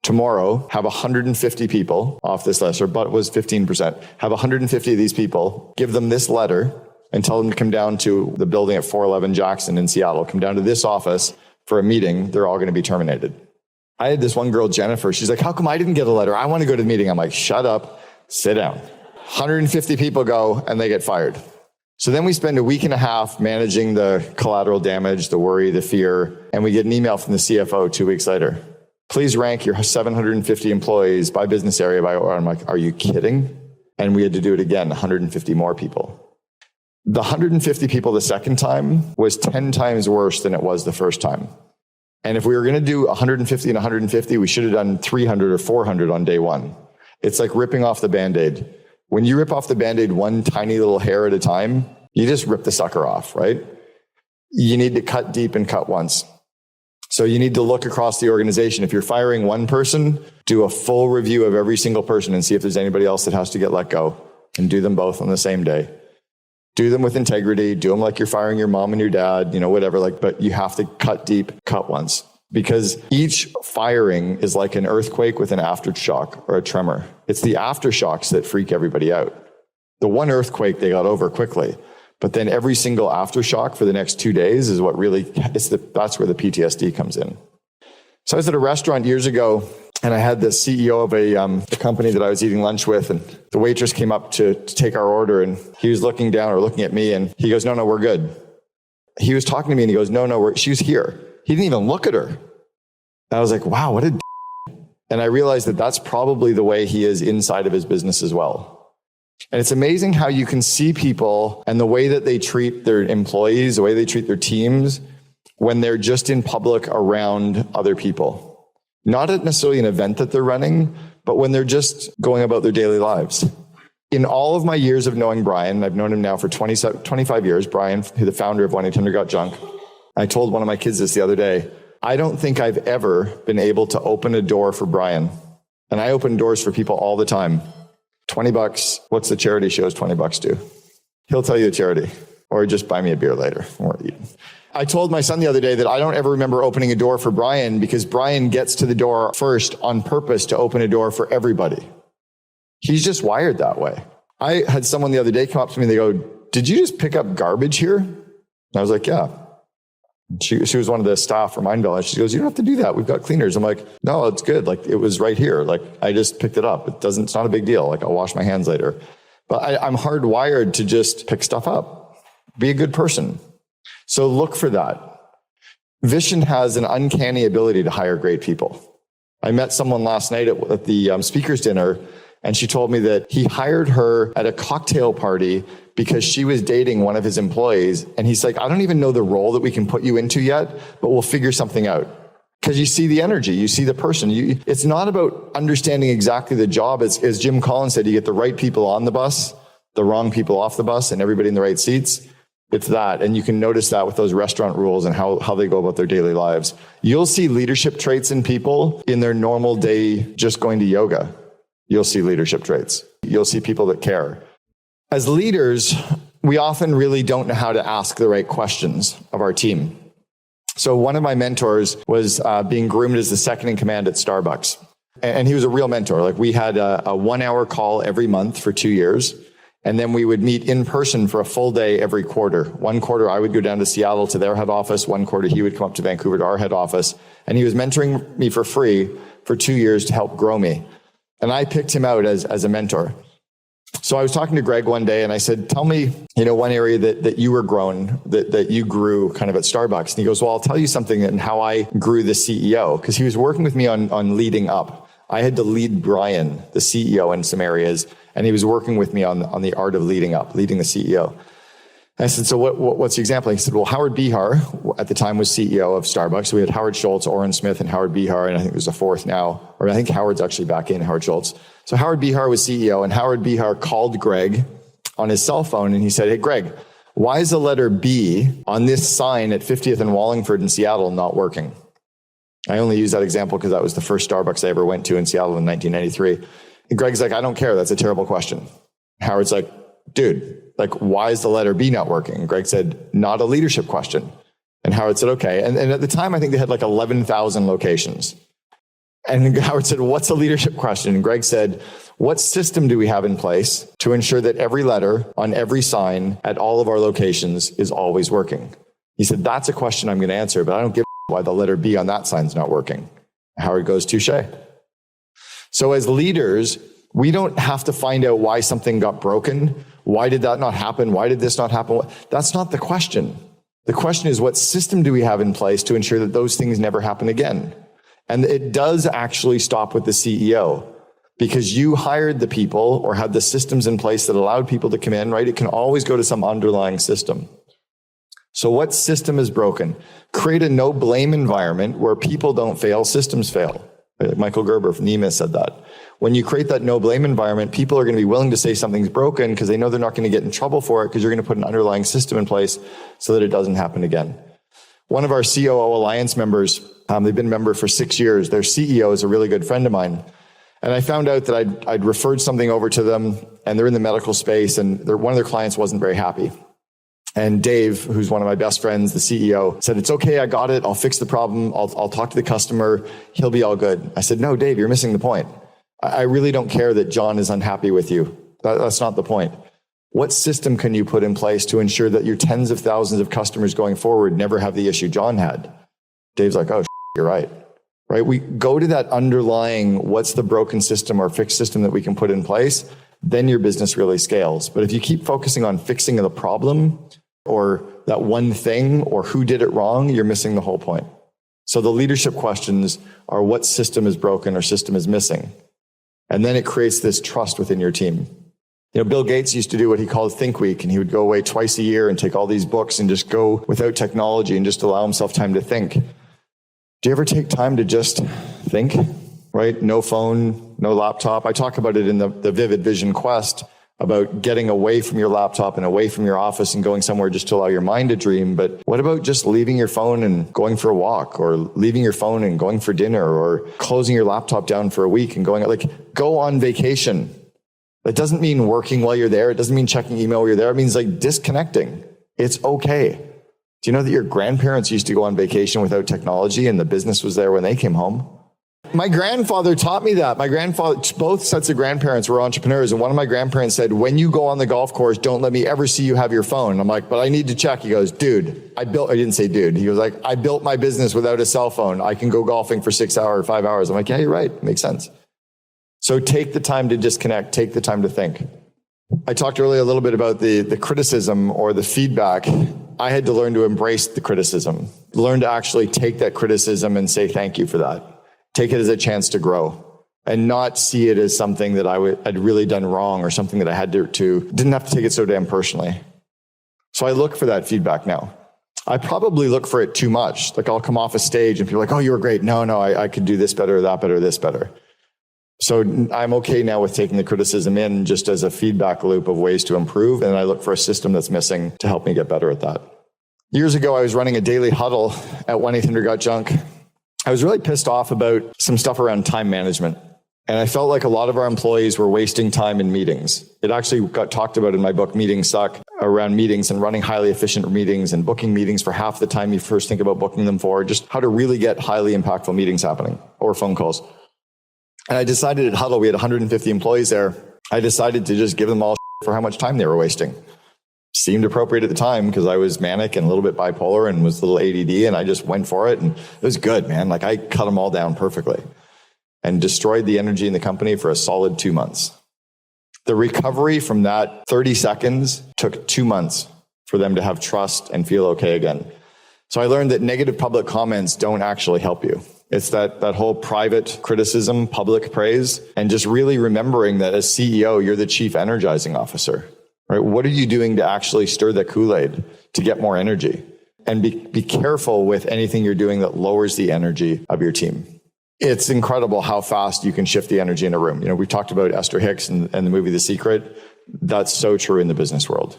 Tomorrow, have 150 people off this list, or but was 15%. Have 150 of these people, give them this letter and tell them to come down to the building at 411 Jackson in Seattle, come down to this office for a meeting. They're all going to be terminated. I had this one girl, Jennifer. She's like, how come I didn't get a letter? I want to go to the meeting. I'm like, shut up, sit down. 150 people go and they get fired. So then we spend a week and a half managing the collateral damage, the worry, the fear, and we get an email from the CFO 2 weeks later. Please rank your 750 employees by business area. I'm like, are you kidding? And we had to do it again, 150 more people. The 150 people the second time was 10 times worse than it was the first time. And if we were going to do 150 and 150, we should have done 300 or 400 on day one. It's like ripping off the Band-Aid. When you rip off the Band-Aid one tiny little hair at a time, you just rip the sucker off, right? You need to cut deep and cut once. So you need to look across the organization. If you're firing one person, do a full review of every single person and see if there's anybody else that has to get let go, and do them both on the same day. Do them with integrity. Do them like you're firing your mom and your dad, whatever. But you have to cut deep, cut once, because each firing is like an earthquake with an aftershock or a tremor. It's the aftershocks that freak everybody out. The one earthquake they got over quickly. But then every single aftershock for the next 2 days is what really, that's where the PTSD comes in. So I was at a restaurant years ago, and I had the CEO of a company that I was eating lunch with, and the waitress came up to take our order, and he was looking down or looking at me, and he goes, no, we're good. He was talking to me, and he goes, no, she's here. He didn't even look at her. And I was like, wow, what a d-. And I realized that that's probably the way he is inside of his business as well. And it's amazing how you can see people and the way that they treat their employees, the way they treat their teams when they're just in public around other people. Not at necessarily an event that they're running, but when they're just going about their daily lives. In all of my years of knowing Brian, I've known him now for 25 years, Brian, the founder of 1-800-GOT-JUNK. I told one of my kids this the other day. I don't think I've ever been able to open a door for Brian. And I open doors for people all the time. $20. What's the charity shows $20 do? He'll tell you the charity, or just buy me a beer later. Or eat. I told my son the other day that I don't ever remember opening a door for Brian, because Brian gets to the door first on purpose to open a door for everybody. He's just wired that way. I had someone the other day come up to me and they go, did you just pick up garbage here? And I was like, yeah. She was one of the staff for Mindvalley. She goes, you don't have to do that. We've got cleaners. I'm like, no, it's good. Like, it was right here. Like, I just picked it up. It's not a big deal. Like, I'll wash my hands later. But I'm hardwired to just pick stuff up. Be a good person. So look for that. Vision has an uncanny ability to hire great people. I met someone last night at the speaker's dinner, and she told me that he hired her at a cocktail party because she was dating one of his employees. And he's like, I don't even know the role that we can put you into yet, but we'll figure something out. Because you see the energy, you see the person. It's not about understanding exactly the job. It's, as Jim Collins said, you get the right people on the bus, the wrong people off the bus, and everybody in the right seats. It's that. And you can notice that with those restaurant rules and how they go about their daily lives. You'll see leadership traits in people in their normal day just going to yoga. You'll see leadership traits. You'll see people that care. As leaders, we often really don't know how to ask the right questions of our team. So one of my mentors was being groomed as the second in command at Starbucks. And he was a real mentor. Like, we had a 1 hour call every month for 2 years. And then we would meet in person for a full day every quarter. One quarter, I would go down to Seattle to their head office. One quarter, he would come up to Vancouver to our head office. And he was mentoring me for free for 2 years to help grow me. And I picked him out as a mentor. So I was talking to Greg one day and I said, tell me, one area that you were grown, that you grew kind of at Starbucks. And he goes, well, I'll tell you something and how I grew the CEO, because he was working with me on leading up. I had to lead Brian, the CEO, in some areas, and he was working with me on the art of leading up, leading the CEO. I said, so what's the example? He said, well, Howard Behar at the time was CEO of Starbucks. So we had Howard Schultz, Oren Smith, and Howard Behar, and I think there's a fourth now, or I think Howard's actually back in, Howard Schultz. So Howard Behar was CEO, and Howard Behar called Greg on his cell phone, and he said, hey, Greg, why is the letter B on this sign at 50th and Wallingford in Seattle not working? I only use that example because that was the first Starbucks I ever went to in Seattle in 1993. And Greg's like, I don't care. That's a terrible question. Howard's like, dude, like, why is the letter B not working? And Greg said, not a leadership question. And Howard said, okay. And at the time, I think they had like 11,000 locations. And Howard said, what's the leadership question? And Greg said, what system do we have in place to ensure that every letter on every sign at all of our locations is always working? He said, that's a question I'm going to answer, but I don't give a why the letter B on that sign's not working. Howard goes, touche. So as leaders, we don't have to find out why something got broken. Why did that not happen? Why did this not happen? That's not the question. The question is, what system do we have in place to ensure that those things never happen again? And it does actually stop with the CEO, because you hired the people or had the systems in place that allowed people to come in, right? It can always go to some underlying system. So what system is broken? Create a no blame environment where people don't fail, systems fail. Michael Gerber from NEMA said that. When you create that no blame environment, people are going to be willing to say something's broken because they know they're not going to get in trouble for it, because you're going to put an underlying system in place so that it doesn't happen again. One of our COO Alliance members, they've been a member for 6 years. Their CEO is a really good friend of mine. And I found out that I'd referred something over to them, and they're in the medical space, and one of their clients wasn't very happy. And Dave, who's one of my best friends, the CEO, said, it's okay, I got it. I'll fix the problem. I'll talk to the customer. He'll be all good. I said, no, Dave, you're missing the point. I really don't care that John is unhappy with you. That's not the point. What system can you put in place to ensure that your tens of thousands of customers going forward never have the issue John had? Dave's like, oh, you're right. Right? We go to that underlying, what's the broken system or fixed system that we can put in place? Then your business really scales. But if you keep focusing on fixing the problem or that one thing or who did it wrong, you're missing the whole point. So the leadership questions are, what system is broken or system is missing? And then it creates this trust within your team. You know, Bill Gates used to do what he called Think Week, and he would go away twice a year and take all these books and just go without technology and just allow himself time to think. Do you ever take time to just think, right? No phone, no laptop. I talk about it in the Vivid Vision Quest about getting away from your laptop and away from your office and going somewhere just to allow your mind to dream. But what about just leaving your phone and going for a walk, or leaving your phone and going for dinner, or closing your laptop down for a week and going, like, go on vacation. That doesn't mean working while you're there. It doesn't mean checking email while you're there. It means like disconnecting. It's okay. Do you know that your grandparents used to go on vacation without technology and the business was there when they came home? My grandfather taught me that. My grandfather, both sets of grandparents were entrepreneurs. And one of my grandparents said, when you go on the golf course, don't let me ever see you have your phone. And I'm like, but I need to check. He goes, dude, I didn't say dude. He was like, I built my business without a cell phone. I can go golfing for 6 hours or 5 hours. I'm like, yeah, you're right. Makes sense. So take the time to disconnect. Take the time to think. I talked earlier a little bit about the criticism or the feedback. I had to learn to embrace the criticism, learn to actually take that criticism and say thank you for that. Take it as a chance to grow and not see it as something that I'd really done wrong or something that I had to didn't have to take it so damn personally. So I look for that feedback now. I probably look for it too much. Like I'll come off a stage and people are like, oh, you were great. No, I could do this better, that better, this better. So I'm okay now with taking the criticism in just as a feedback loop of ways to improve. And I look for a system that's missing to help me get better at that. Years ago, I was running a daily huddle at 1-800-GOT-JUNK. I was really pissed off about some stuff around time management. And I felt like a lot of our employees were wasting time in meetings. It actually got talked about in my book, Meetings Suck, around meetings and running highly efficient meetings and booking meetings for half the time you first think about booking them for, just how to really get highly impactful meetings happening or phone calls. And I decided at Huddle, we had 150 employees there. I decided to just give them all for how much time they were wasting. Seemed appropriate at the time because I was manic and a little bit bipolar and was a little ADD, and I just went for it. And it was good, man. Like I cut them all down perfectly and destroyed the energy in the company for a solid 2 months. The recovery from that 30 seconds took 2 months for them to have trust and feel okay again. So I learned that negative public comments don't actually help you. It's that whole private criticism, public praise, and just really remembering that as CEO, you're the chief energizing officer, right? What are you doing to actually stir the Kool-Aid to get more energy? And be careful with anything you're doing that lowers the energy of your team. It's incredible how fast you can shift the energy in a room. You know, we talked about Esther Hicks and the movie The Secret. That's so true in the business world.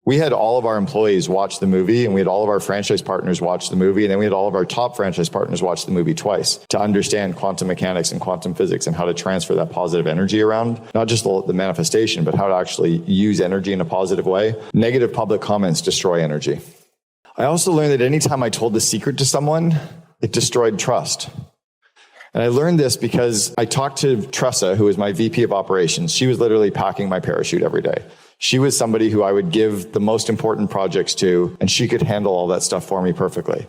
We had all of our employees watch the movie, and we had all of our franchise partners watch the movie, and then we had all of our top franchise partners watch the movie twice to understand quantum mechanics and quantum physics and how to transfer that positive energy around, not just the manifestation, but how to actually use energy in a positive way. Negative public comments destroy energy. I also learned that anytime I told the secret to someone, it destroyed trust. And I learned this because I talked to Tressa, who was my VP of operations. She was literally packing my parachute every day. She was somebody who I would give the most important projects to, and she could handle all that stuff for me perfectly.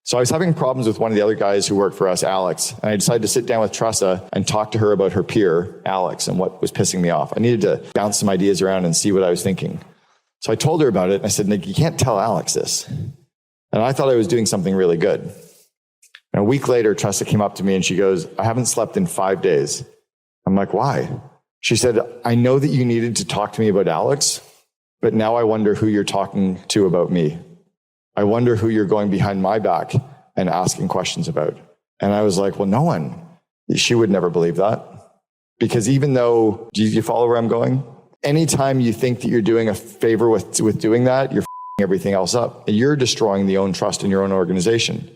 So I was having problems with one of the other guys who worked for us, Alex, and I decided to sit down with Tressa and talk to her about her peer, Alex, and what was pissing me off. I needed to bounce some ideas around and see what I was thinking. So I told her about it, and I said, Nick, you can't tell Alex this. And I thought I was doing something really good. And a week later, Tressa came up to me and she goes, I haven't slept in 5 days. I'm like, why? She said, I know that you needed to talk to me about Alex, but now I wonder who you're talking to about me. I wonder who you're going behind my back and asking questions about. And I was like, well, no one. She would never believe that. Because even though, do you follow where I'm going? Anytime you think that you're doing a favor with doing that, you're f***ing everything else up. And you're destroying the own trust in your own organization.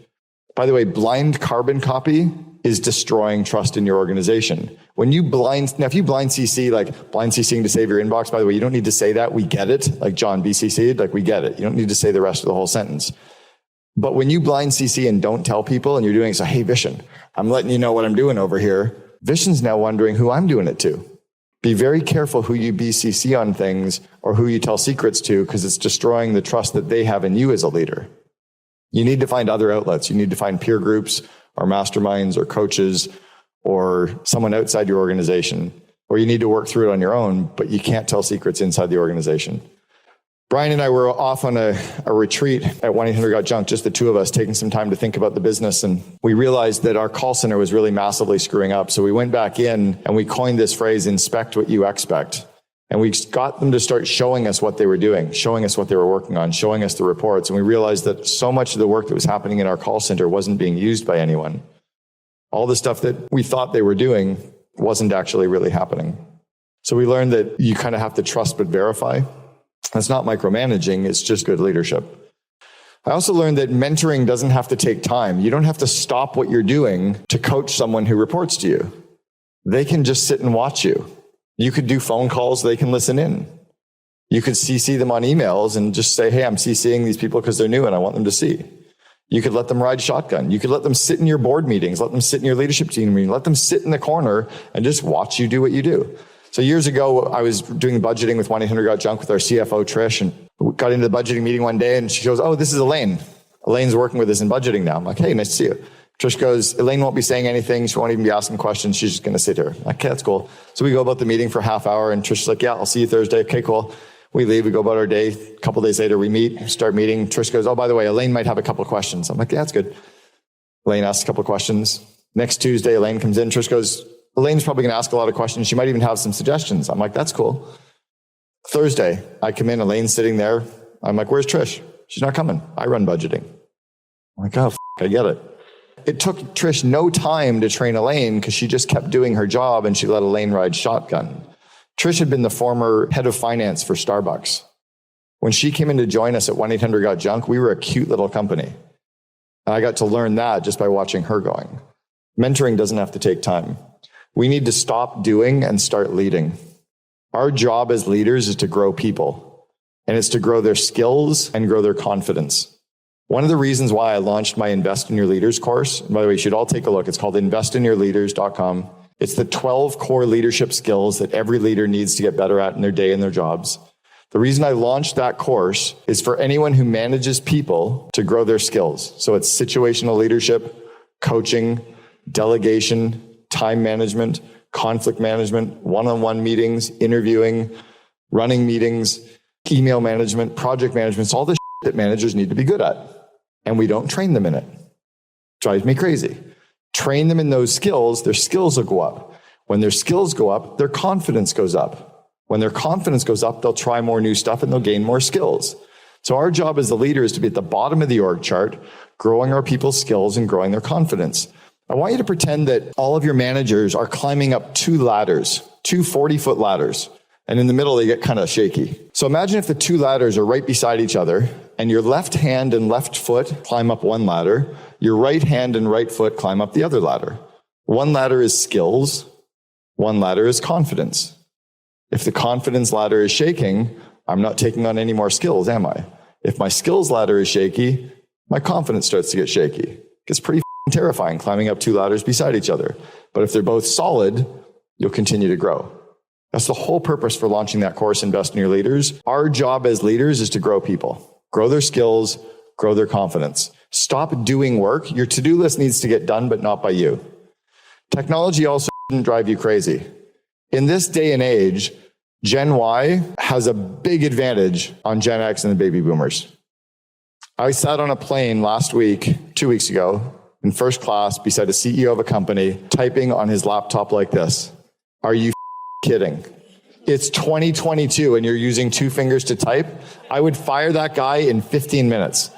By the way, blind carbon copy is destroying trust in your organization. When you if you blind CC, like blind CCing to save your inbox, by the way, you don't need to say that. We get it. Like John BCC'd, like we get it. You don't need to say the rest of the whole sentence. But when you blind CC and don't tell people and you're doing so, hey, Vishen, I'm letting you know what I'm doing over here. Vishen's now wondering who I'm doing it to. Be very careful who you BCC on things or who you tell secrets to, because it's destroying the trust that they have in you as a leader. You need to find other outlets. You need to find peer groups or masterminds or coaches or someone outside your organization, or you need to work through it on your own, but you can't tell secrets inside the organization. Brian and I were off on a retreat at 1-800-GOT-JUNK, just the two of us taking some time to think about the business. And we realized that our call center was really massively screwing up. So we went back in and we coined this phrase, inspect what you expect. And we got them to start showing us what they were doing, showing us what they were working on, showing us the reports. And we realized that so much of the work that was happening in our call center wasn't being used by anyone. All the stuff that we thought they were doing wasn't actually really happening. So we learned that you kind of have to trust but verify. That's not micromanaging, it's just good leadership. I also learned that mentoring doesn't have to take time. You don't have to stop what you're doing to coach someone who reports to you. They can just sit and watch you. You could do phone calls, they can listen in. You could CC them on emails and just say, hey, I'm CCing these people because they're new and I want them to see. You could let them ride shotgun. You could let them sit in your board meetings, let them sit in your leadership team meeting, let them sit in the corner and just watch you do what you do. So years ago, I was doing budgeting with 1-800-GOT-JUNK with our CFO, Trish, and we got into the budgeting meeting one day and she goes, oh, this is Elaine. Elaine's working with us in budgeting now. I'm like, hey, nice to see you. Trish goes, Elaine won't be saying anything. She won't even be asking questions. She's just going to sit here. Okay, that's cool. So we go about the meeting for a half hour and Trish's like, yeah, I'll see you Thursday. Okay, cool. We leave, we go about our day. A couple of days later, we meet, start meeting. Trish goes, oh, by the way, Elaine might have a couple of questions. I'm like, yeah, that's good. Elaine asks a couple of questions. Next Tuesday, Elaine comes in. Trish goes, Elaine's probably going to ask a lot of questions. She might even have some suggestions. I'm like, that's cool. Thursday, I come in, Elaine's sitting there. I'm like, where's Trish? She's not coming. I run budgeting. I'm like, oh, I get it. It took Trish no time to train Elaine because she just kept doing her job and she let Elaine ride shotgun. Trish had been the former head of finance for Starbucks. When she came in to join us at 1-800-GOT-JUNK, we were a cute little company. And I got to learn that just by watching her going. Mentoring doesn't have to take time. We need to stop doing and start leading. Our job as leaders is to grow people, and it's to grow their skills and grow their confidence. One of the reasons why I launched my Invest in Your Leaders course, and by the way, you should all take a look. It's called investinyourleaders.com. It's the 12 core leadership skills that every leader needs to get better at in their day and their jobs. The reason I launched that course is for anyone who manages people to grow their skills. So it's situational leadership, coaching, delegation, time management, conflict management, one-on-one meetings, interviewing, running meetings, email management, project management. It's all the that managers need to be good at. And we don't train them in it. Drives me crazy. Train them in those skills, their skills will go up. When their skills go up, their confidence goes up. When their confidence goes up, they'll try more new stuff and they'll gain more skills. So our job as the leader is to be at the bottom of the org chart, growing our people's skills and growing their confidence. I want you to pretend that all of your managers are climbing up two 40-foot ladders. And in the middle, they get kind of shaky. So imagine if the two ladders are right beside each other and your left hand and left foot climb up one ladder. Your right hand and right foot climb up the other ladder. One ladder is skills. One ladder is confidence. If the confidence ladder is shaking, I'm not taking on any more skills, am I? If my skills ladder is shaky, my confidence starts to get shaky. It's pretty terrifying climbing up two ladders beside each other. But if they're both solid, you'll continue to grow. That's the whole purpose for launching that course, Invest in Your Leaders. Our job as leaders is to grow people, grow their skills, grow their confidence. Stop doing work. Your to-do list needs to get done, but not by you. Technology also shouldn't drive you crazy. In this day and age, Gen Y has a big advantage on Gen X and the baby boomers. I sat on a plane last week, 2 weeks ago, in first class beside a CEO of a company, typing on his laptop like this. Are you kidding? It's 2022 and you're using two fingers to type. I would fire that guy in 15 minutes.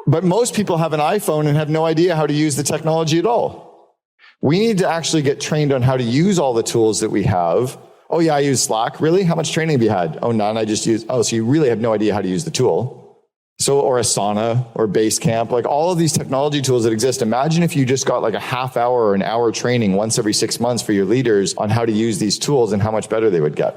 But most people have an iPhone and have no idea how to use the technology at all. We need to actually get trained on how to use all the tools that we have. Oh yeah, I use Slack. Really? How much training have you had? Oh, none. I just use, so you really have no idea how to use the tool. So, or Asana or Basecamp, like all of these technology tools that exist. Imagine if you just got like a half hour or an hour training once every 6 months for your leaders on how to use these tools and how much better they would get.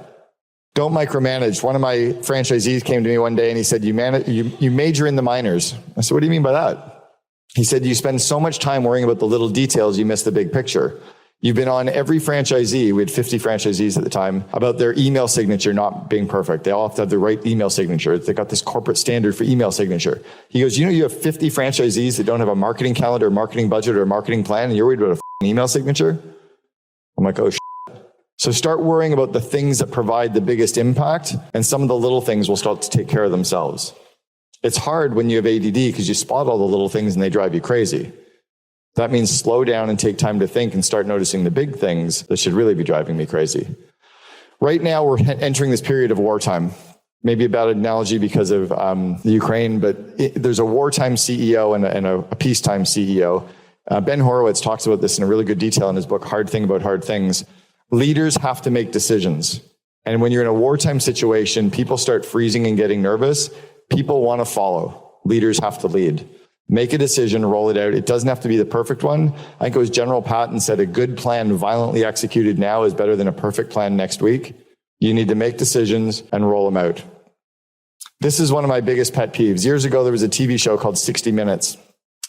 Don't micromanage. One of my franchisees came to me one day and he said, you major in the minors. I said, what do you mean by that? He said, you spend so much time worrying about the little details, you miss the big picture. You've been on every franchisee, we had 50 franchisees at the time, about their email signature not being perfect. They all have to have the right email signature. They got this corporate standard for email signature. He goes, you have 50 franchisees that don't have a marketing calendar, marketing budget, or a marketing plan, and you're worried about a email signature? I'm like, oh, shit. So start worrying about the things that provide the biggest impact, and some of the little things will start to take care of themselves. It's hard when you have ADD because you spot all the little things and they drive you crazy. That means slow down and take time to think and start noticing the big things that should really be driving me crazy. Right now, we're entering this period of wartime. Maybe a bad analogy because of the Ukraine, but there's a wartime CEO and a peacetime CEO. Ben Horowitz talks about this in a really good detail in his book, Hard Thing About Hard Things. Leaders have to make decisions. And when you're in a wartime situation, people start freezing and getting nervous. People want to follow. Leaders have to lead. Make a decision, roll it out. It doesn't have to be the perfect one. I think it was General Patton said a good plan violently executed now is better than a perfect plan next week. You need to make decisions and roll them out. This is one of my biggest pet peeves. Years ago, there was a TV show called 60 Minutes.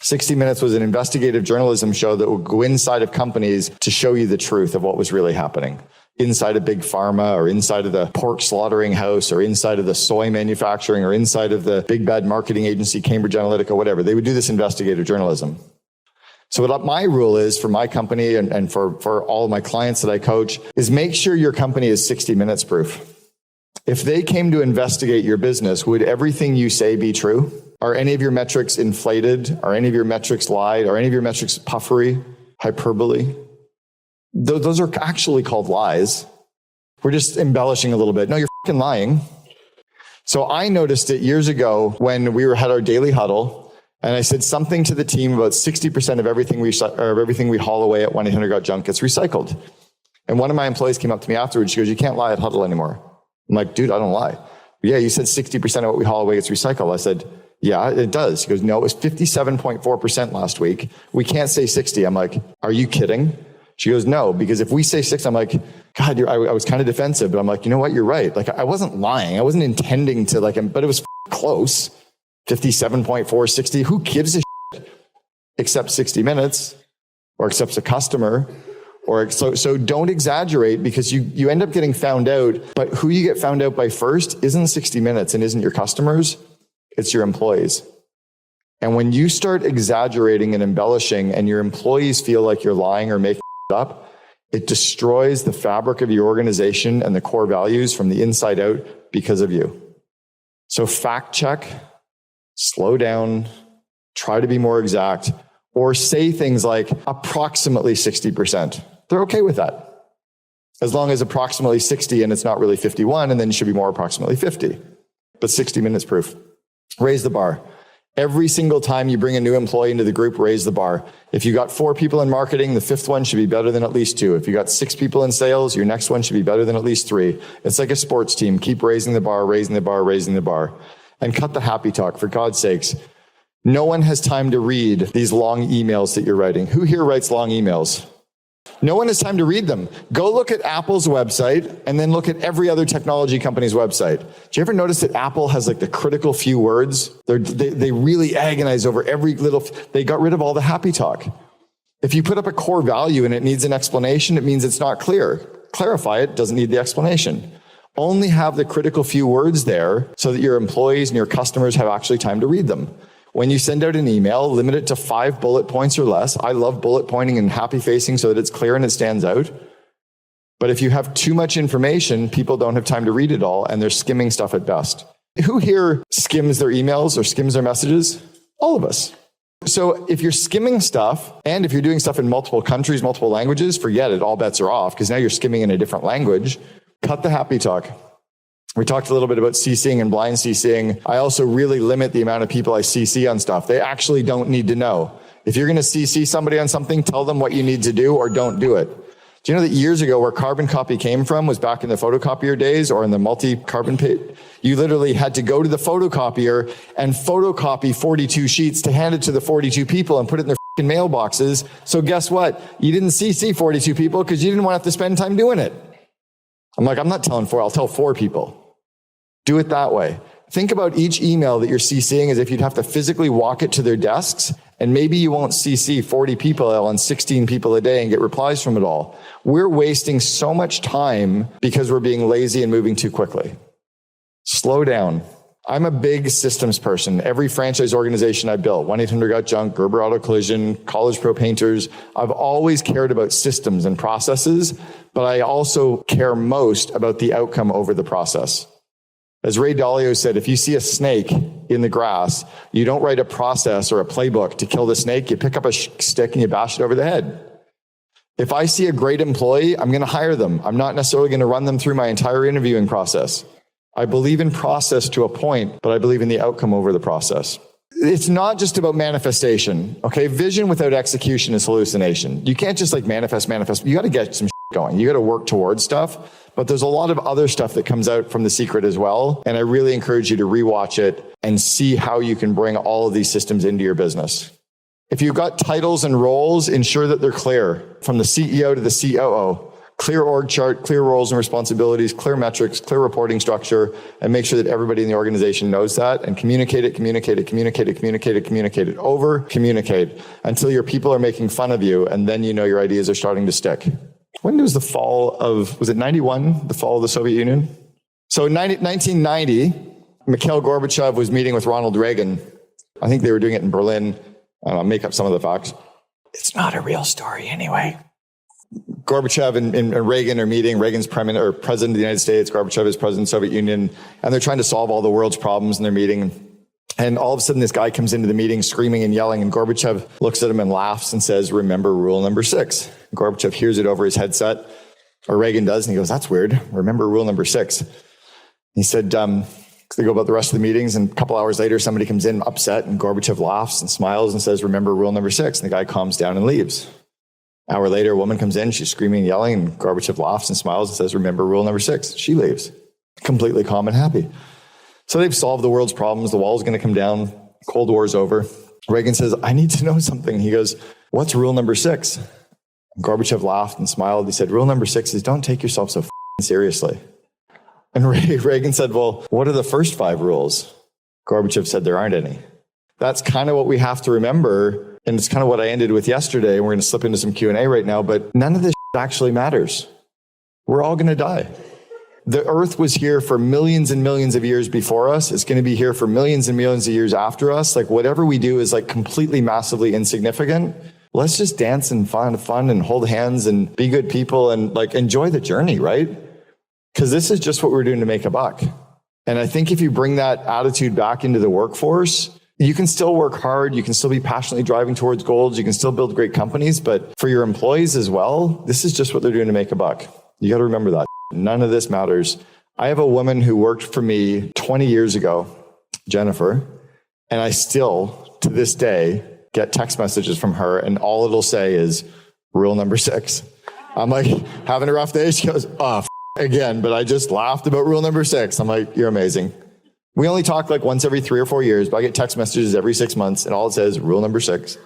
60 Minutes was an investigative journalism show that would go inside of companies to show you the truth of what was really happening. Inside of big pharma or inside of the pork slaughtering house or inside of the soy manufacturing or inside of the big bad marketing agency, Cambridge Analytica, whatever. They would do this investigative journalism. So what my rule is for my company and for all of my clients that I coach is make sure your company is 60 minutes proof. If they came to investigate your business, would everything you say be true? Are any of your metrics inflated? Are any of your metrics lied? Are any of your metrics puffery, hyperbole? Those are actually called lies. We're just embellishing a little bit. No, you're fucking lying. So I noticed it years ago when we had our daily huddle, and I said something to the team about 60% of everything we haul away at 1-800-GOT-JUNK gets recycled. And one of my employees came up to me afterwards. She goes, you can't lie at huddle anymore. I'm like, dude, I don't lie. Yeah, you said 60% of what we haul away gets recycled. I said, yeah, it does. He goes, no, it was 57.4% last week. We can't say 60. I'm like, are you kidding? She goes, no, because if we say 6, I'm like, God, I was kind of defensive, but I'm like, you know what? You're right. Like, I wasn't lying. I wasn't intending to but it was close. 57.4, 60. Who gives a shit except 60 Minutes or except a customer? So don't exaggerate because you end up getting found out, but who you get found out by first isn't 60 Minutes and isn't your customers. It's your employees. And when you start exaggerating and embellishing and your employees feel like you're lying or making up, it destroys the fabric of your organization and the core values from the inside out because of you. So fact check, slow down, try to be more exact, or say things like approximately 60%. They're okay with that. As long as approximately 60 and it's not really 51, and then it should be more approximately 50. But 60 Minutes proof. Raise the bar. Every single time you bring a new employee into the group, raise the bar. If you got 4 people in marketing, the 5th one should be better than at least 2. If you got 6 people in sales, your next one should be better than at least 3. It's like a sports team. Keep raising the bar, raising the bar, raising the bar. And cut the happy talk, for God's sakes. No one has time to read these long emails that you're writing. Who here writes long emails? No one has time to read them. Go look at Apple's website and then look at every other technology company's website. Do you ever notice that Apple has like the critical few words? They really agonize over every little, they got rid of all the happy talk. If you put up a core value and it needs an explanation, it means it's not clear. Clarify it, doesn't need the explanation. Only have the critical few words there so that your employees and your customers have actually time to read them. When you send out an email, limit it to 5 bullet points or less. I love bullet pointing and happy facing so that it's clear and it stands out. But if you have too much information, people don't have time to read it all and they're skimming stuff at best. Who here skims their emails or skims their messages? All of us. So if you're skimming stuff and if you're doing stuff in multiple countries, multiple languages, forget it, all bets are off because now you're skimming in a different language. Cut the happy talk. We talked a little bit about CCing and blind CCing. I also really limit the amount of people I CC on stuff. They actually don't need to know. If you're going to CC somebody on something, tell them what you need to do or don't do it. Do you know that years ago where carbon copy came from was back in the photocopier days or in the multi-carbon page? You literally had to go to the photocopier and photocopy 42 sheets to hand it to the 42 people and put it in their fucking mailboxes. So guess what? You didn't CC 42 people because you didn't want to have to spend time doing it. I'm like, I'm not telling 4, I'll tell 4 people. Do it that way. Think about each email that you're CCing as if you'd have to physically walk it to their desks, and maybe you won't CC 40 people on 16 people a day and get replies from it all. We're wasting so much time because we're being lazy and moving too quickly. Slow down. I'm a big systems person. Every franchise organization I built, 1-800-GOT-JUNK, Gerber Auto Collision, College Pro Painters, I've always cared about systems and processes, but I also care most about the outcome over the process. As Ray Dalio said, if you see a snake in the grass, you don't write a process or a playbook to kill the snake. You pick up a stick and you bash it over the head. If I see a great employee, I'm going to hire them. I'm not necessarily going to run them through my entire interviewing process. I believe in process to a point, but I believe in the outcome over the process. It's not just about manifestation, okay? Vision without execution is hallucination. You can't just like manifest. You got to get some going. You got to work towards stuff. But there's a lot of other stuff that comes out from The Secret as well. And I really encourage you to rewatch it and see how you can bring all of these systems into your business. If you've got titles and roles, ensure that they're clear from the CEO to the COO. Clear org chart, clear roles and responsibilities, clear metrics, clear reporting structure, and make sure that everybody in the organization knows that and communicate it over, communicate until your people are making fun of you. And then you know your ideas are starting to stick. When was the fall of, was it 91, the fall of the Soviet Union? So in 1990, Mikhail Gorbachev was meeting with Ronald Reagan. I think they were doing it in Berlin. I'll make up some of the facts. It's not a real story anyway. Gorbachev and Reagan are meeting. Reagan's president of the United States. Gorbachev is president of the Soviet Union. And they're trying to solve all the world's problems in their meeting. And all of a sudden, this guy comes into the meeting screaming and yelling, and Gorbachev looks at him and laughs and says, "Remember rule number 6. And Gorbachev hears it over his headset, or Reagan does, and he goes, "That's weird. Remember rule number 6. He said, they go about the rest of the meetings, and a couple hours later, somebody comes in upset, and Gorbachev laughs and smiles and says, "Remember rule number 6. And the guy calms down and leaves. An hour later, a woman comes in, she's screaming and yelling, and Gorbachev laughs and smiles and says, "Remember rule number 6. She leaves, completely calm and happy. So they've solved the world's problems. The wall's going to come down. Cold War's over. Reagan says, "I need to know something." He goes, "What's rule number 6? And Gorbachev laughed and smiled. He said, "Rule number 6 is don't take yourself so seriously." And Reagan said, "Well, what are the first 5 rules?" Gorbachev said, "There aren't any." That's kind of what we have to remember. And it's kind of what I ended with yesterday. And we're going to slip into some Q&A right now, but none of this actually matters. We're all going to die. The earth was here for millions and millions of years before us. It's going to be here for millions and millions of years after us. Like whatever we do is like completely massively insignificant. Let's just dance and find fun and hold hands and be good people and like enjoy the journey, right? Because this is just what we're doing to make a buck. And I think if you bring that attitude back into the workforce, you can still work hard. You can still be passionately driving towards goals. You can still build great companies. But for your employees as well, this is just what they're doing to make a buck. You got to remember that. None of this matters. I have a woman who worked for me 20 years ago, Jennifer, and I still, to this day, get text messages from her, and all it'll say is rule number 6. I'm like, having a rough day? She goes, again, but I just laughed about rule number 6. I'm like, you're amazing. We only talk like once every 3 or 4 years, but I get text messages every 6 months, and all it says, rule number 6.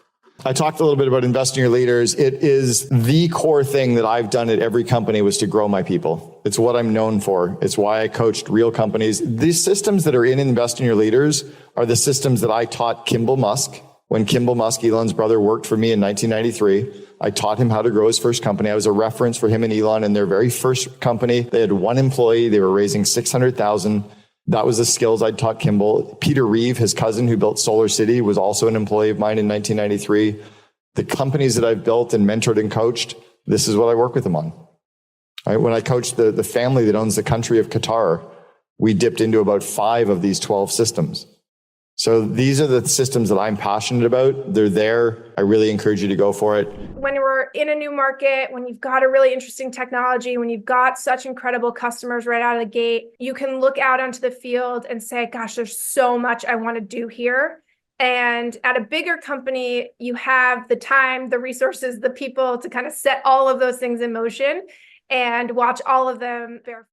I talked a little bit about investing in your leaders. It is the core thing that I've done at every company was to grow my people. It's what I'm known for. It's why I coached real companies. These systems that are in Invest in Your Leaders are the systems that I taught Kimball Musk. When Kimball Musk, Elon's brother, worked for me in 1993, I taught him how to grow his first company. I was a reference for him and Elon in their very first company. They had one employee. They were raising $600,000. That was the skills I'd taught Kimball. Peter Reeve, his cousin who built Solar City, was also an employee of mine in 1993. The companies that I've built and mentored and coached, this is what I work with them on. Right? When I coached the family that owns the country of Qatar, we dipped into about 5 of these 12 systems. So these are the systems that I'm passionate about. They're there. I really encourage you to go for it. When we're in a new market, when you've got a really interesting technology, when you've got such incredible customers right out of the gate, you can look out onto the field and say, gosh, there's so much I want to do here. And at a bigger company, you have the time, the resources, the people to kind of set all of those things in motion and watch all of them bear